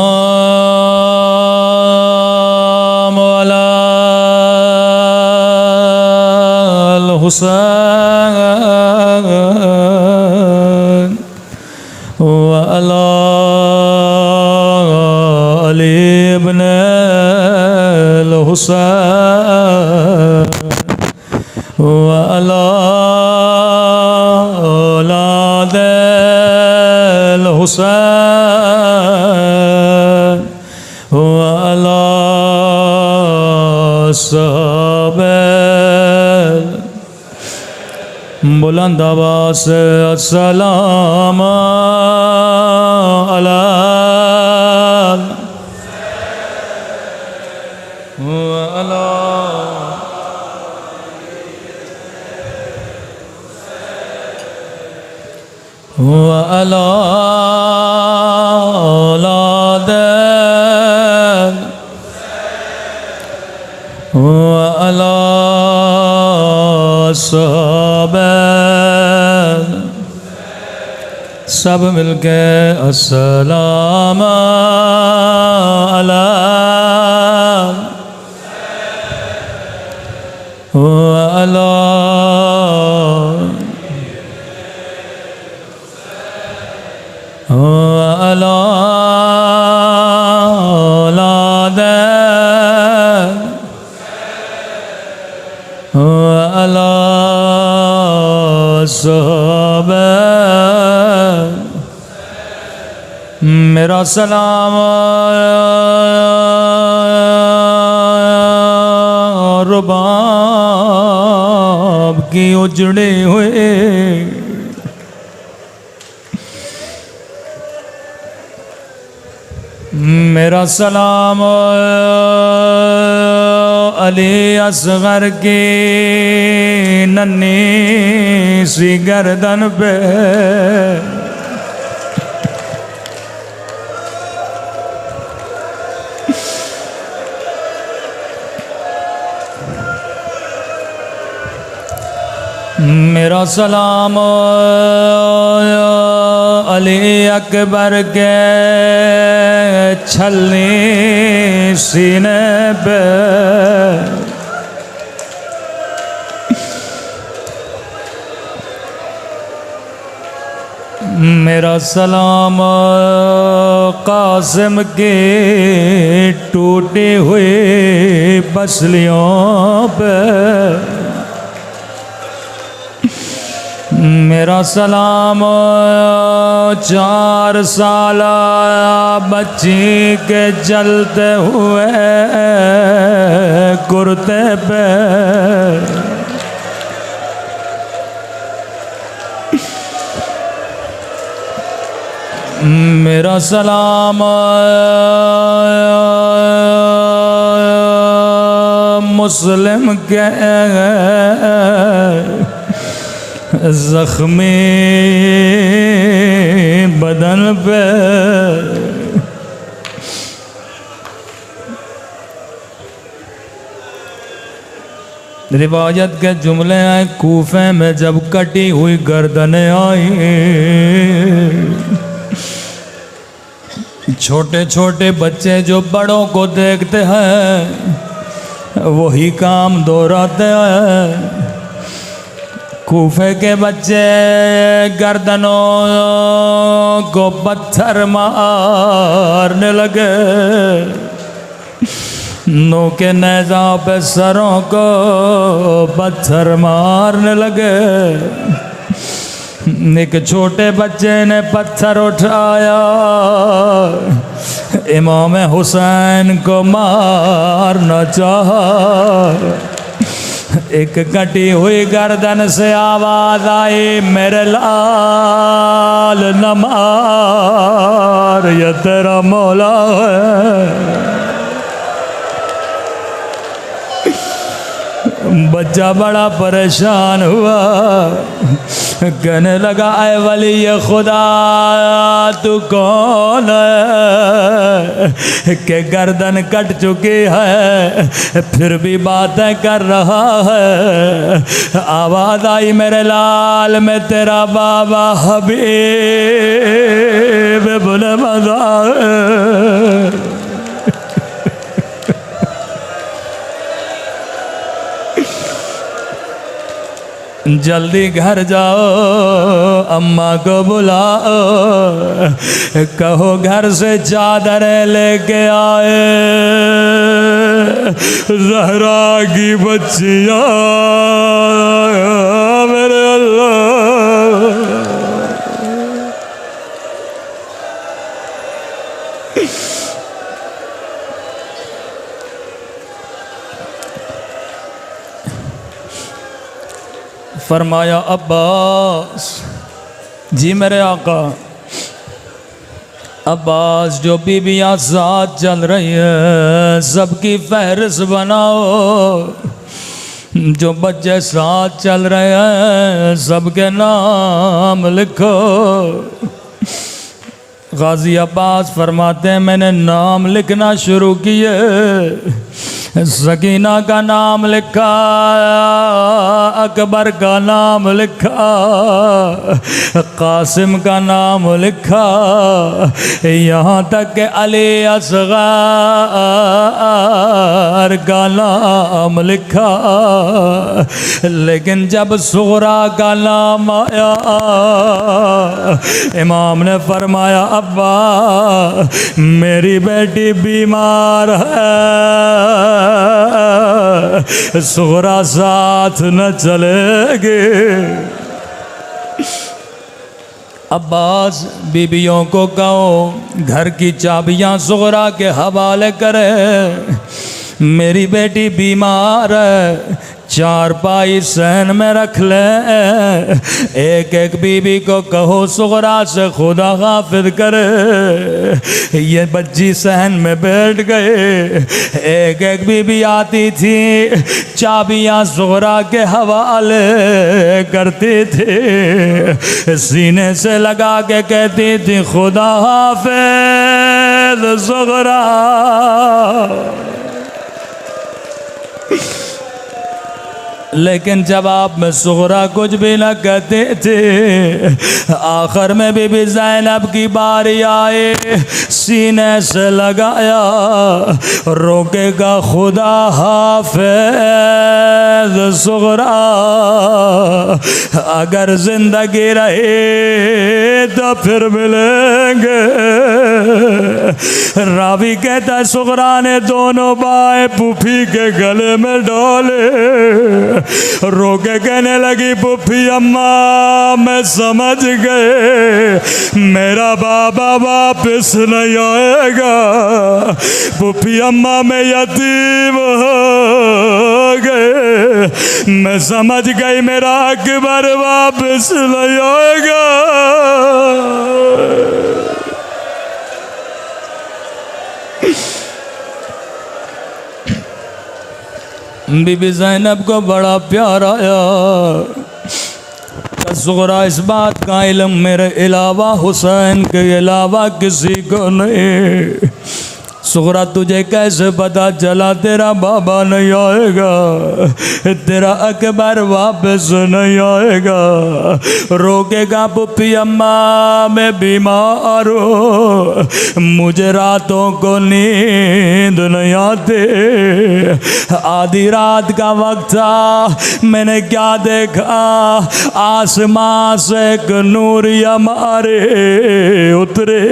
علی الحسین وعلی علی ابن الحسین وعلی اولاد الحسین وعلی صحابہ بلند آواز سے السلام علی وعلی اولاد وعلی صحابہ سب مل کے السلام علی وعلی وعلی اولاد وعلی صحابہ میرا سلام رباب کی اجڑے ہوئے میرا سلام علی اصغر کی ننھی سی گردن پہ میرا سلام علی اکبر کے چھلنی سینے پہ میرا سلام قاسم کے ٹوٹے ہوئے پسلیوں پہ میرا سلام 4 سالہ بچی کے چلتے ہوئے کرتے پہ میرا سلام مسلم کے زخمی بدن پہ روایت کے جملے ہیں کوفے میں جب کٹی ہوئی گردنیں آئی چھوٹے چھوٹے بچے جو بڑوں کو دیکھتے ہیں وہی کام دہراتے ہیں کوفے کے بچے گردنوں کو پتھر مارنے لگے نو کے نیزوں پہ سروں کو پتھر مارنے لگے ایک چھوٹے بچے نے پتھر اٹھایا امام حسین کو مارنا چاہا ایک کٹی ہوئی گردن سے آواز آئی میرے لال نہ مار یہ تیرا مولا ہے بچہ بڑا پریشان ہوا کہنے لگا اے ولی خدا تو کون ہے کہ گردن کٹ چکی ہے پھر بھی باتیں کر رہا ہے آواز آئی میرے لال میں تیرا بابا حبیب بن مزار جلدی گھر جاؤ اماں کو بلاؤ کہو گھر سے چادریں لے کے آئے زہرا کی بچیاں میرے اللہ فرمایا عباس جی میرے آقا عباس جو بیویاں ساتھ چل رہی ہیں سب کی فہرست بناؤ جو بچے ساتھ چل رہے ہیں سب کے نام لکھو غازی عباس فرماتے ہیں میں نے نام لکھنا شروع کیے سکینہ کا نام لکھا اکبر کا نام لکھا قاسم کا نام لکھا یہاں تک کہ علی اصغر کا نام لکھا لیکن جب صغرا کا نام آیا امام نے فرمایا ابا میری بیٹی بیمار ہے صغرا ساتھ نہ چلے گی عباس بیویوں کو کہو گھر کی چابیاں صغرا کے حوالے کرے میری بیٹی بیمار ہے چارپائی صحن میں رکھ لیں ایک ایک بیوی کو کہو صغرا سے خدا حافظ کرے یہ بچی صحن میں بیٹھ گئے ایک ایک بیوی آتی تھی چابیاں صغرا کے حوالے کرتی تھی سینے سے لگا کے کہتی تھی خدا حافظ صغرا لیکن جب آپ میں صغرا کچھ بھی نہ کہتے تھے آخر میں بی بی زینب کی باری آئے سینے سے لگایا روکے گا خدا حافظ صغرا اگر زندگی رہے تو پھر ملیں گے۔ راوی کہتا ہے صغرا نے دونوں بائیں پھوپھی کے گلے میں ڈالے، رو کے کہنے لگی پھوپھی اماں میں سمجھ گئے میرا بابا واپس نہیں آئے گا، پھوپھی اماں میں یتیم ہو گئے، میں سمجھ گئی میرا اکبر واپس نہیں آئے گا۔ بی بی زینب کو بڑا پیار آیا، صغرا اس بات کا علم میرے علاوہ حسین کے علاوہ کسی کو نہیں۔ صغرا تجھے کیسے پتا چلا تیرا بابا نہیں آئے گا، تیرا اکبر واپس نہیں آئے گا؟ روکے گا پھوپھی اماں میں بیمار ہوں، مجھے راتوں کو نیند نہیں آتے، آدھی رات کا وقت تھا، میں نے کیا دیکھا، آسمان سے ایک نور ہمارے اترے،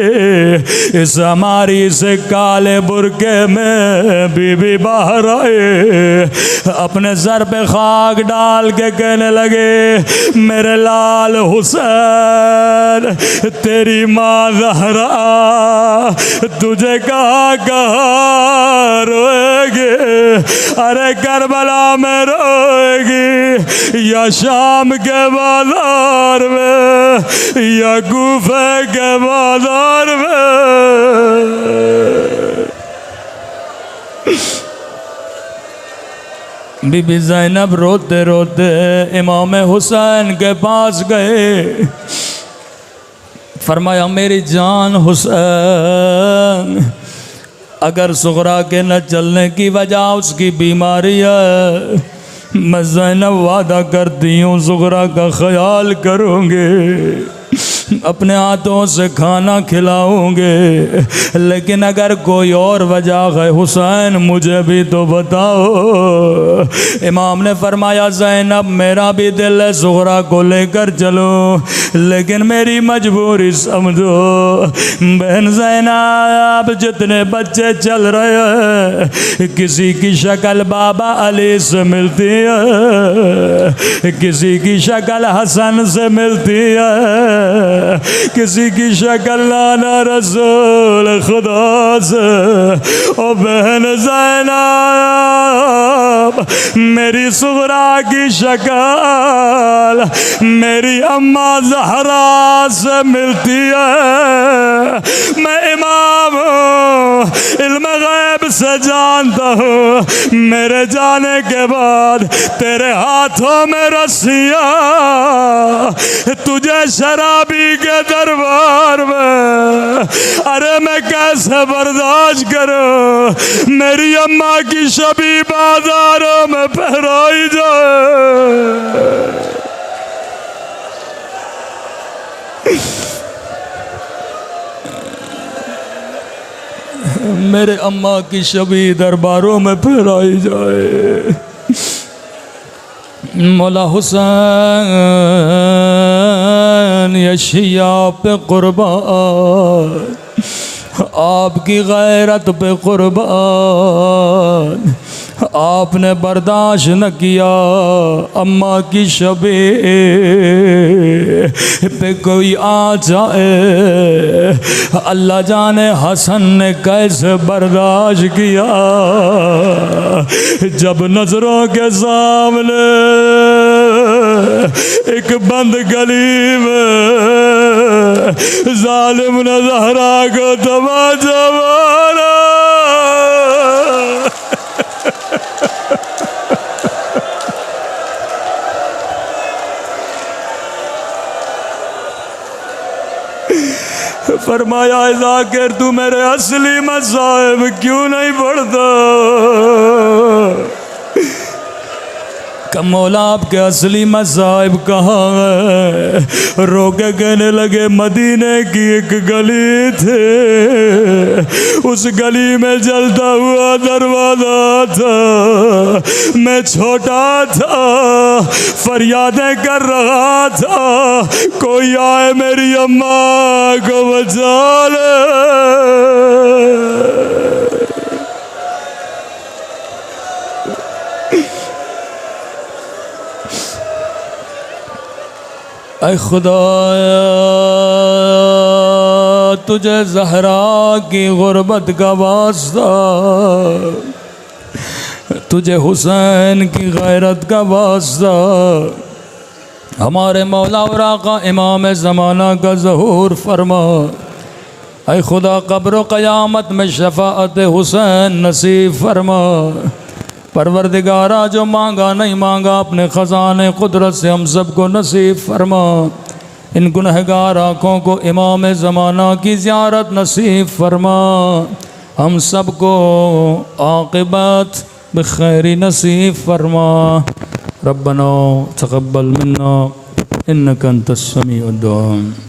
اس ہماری سے کالے برقے میں بی بی باہر آئے، اپنے سر پہ خاک ڈال کے کہنے لگے میرے لال حسین، تیری ماں زہرا تجھے کہاں روئے گی، ارے کربلا میں روئے گی یا شام کے بازار میں یا کوفہ کے بازار میں؟ بی بی زینب روتے روتے امام حسین کے پاس گئے، فرمایا میری جان حسین، اگر صغرا کے نہ چلنے کی وجہ اس کی بیماری ہے، میں زینب وعدہ کرتی ہوں صغرا کا خیال کروں گے، اپنے ہاتھوں سے کھانا کھلاؤں گے، لیکن اگر کوئی اور وجہ ہے حسین مجھے بھی تو بتاؤ۔ امام نے فرمایا زینب میرا بھی دل ہے صغرا کو لے کر چلو، لیکن میری مجبوری سمجھو، بہن زینب جتنے بچے چل رہے ہیں کسی کی شکل بابا علی سے ملتی ہے، کسی کی شکل حسن سے ملتی ہے، کسی کی شکل نانا رسول خدا سے۔ او بہن زینب میری صغرا کی شکل میری اماں زہرا سے ملتی ہے، میں امام ہوں، علم غیب سے جانتا ہوں، میرے جانے کے بعد تیرے ہاتھوں میں رسیاں تجھے شرابی کے دربار میں، ارے میں کیسے برداشت کروں، میری اماں کی شبی بازاروں میں پہرائی جائے۔ میرے اماں کی شبی درباروں میں پھیرائی جائے۔ مولا حسین یا شیعہ پہ قربان، آپ کی غیرت پہ قربان، آپ نے برداشت نہ کیا اماں کی شبی پہ کوئی آ جائے، اللہ جانے حسن نے کیسے برداشت کیا، جب نظروں کے سامنے ایک بند گلی میں ظالم نے زہرا کو تماچا مارا۔ فرمایا ذاکر تو میرے اصلی مصائب کیوں نہیں پڑھتا؟ مولا آپ کے اصلی مذاہب کہاں ہے؟ رو کے کہنے لگے مدینے کی ایک گلی تھے، اس گلی میں جلتا ہوا دروازہ تھا، میں چھوٹا تھا، فریادیں کر رہا تھا کوئی آئے میری اماں کو بچا لے۔ اے خدایا تجھے زہرا کی غربت کا واسطہ، تجھے حسین کی غیرت کا واسطہ، ہمارے مولا اور آقا امام زمانہ کا ظہور فرما۔ اے خدا قبر و قیامت میں شفاعت حسین نصیب فرما۔ پروردگارا جو مانگا نہیں مانگا اپنے خزانے قدرت سے ہم سب کو نصیب فرما۔ ان گنہگار آنکھوں کو امام زمانہ کی زیارت نصیب فرما۔ ہم سب کو عاقبت بخیر نصیب فرما۔ ربنا تقبل منا انک انت السمیع الدعاء۔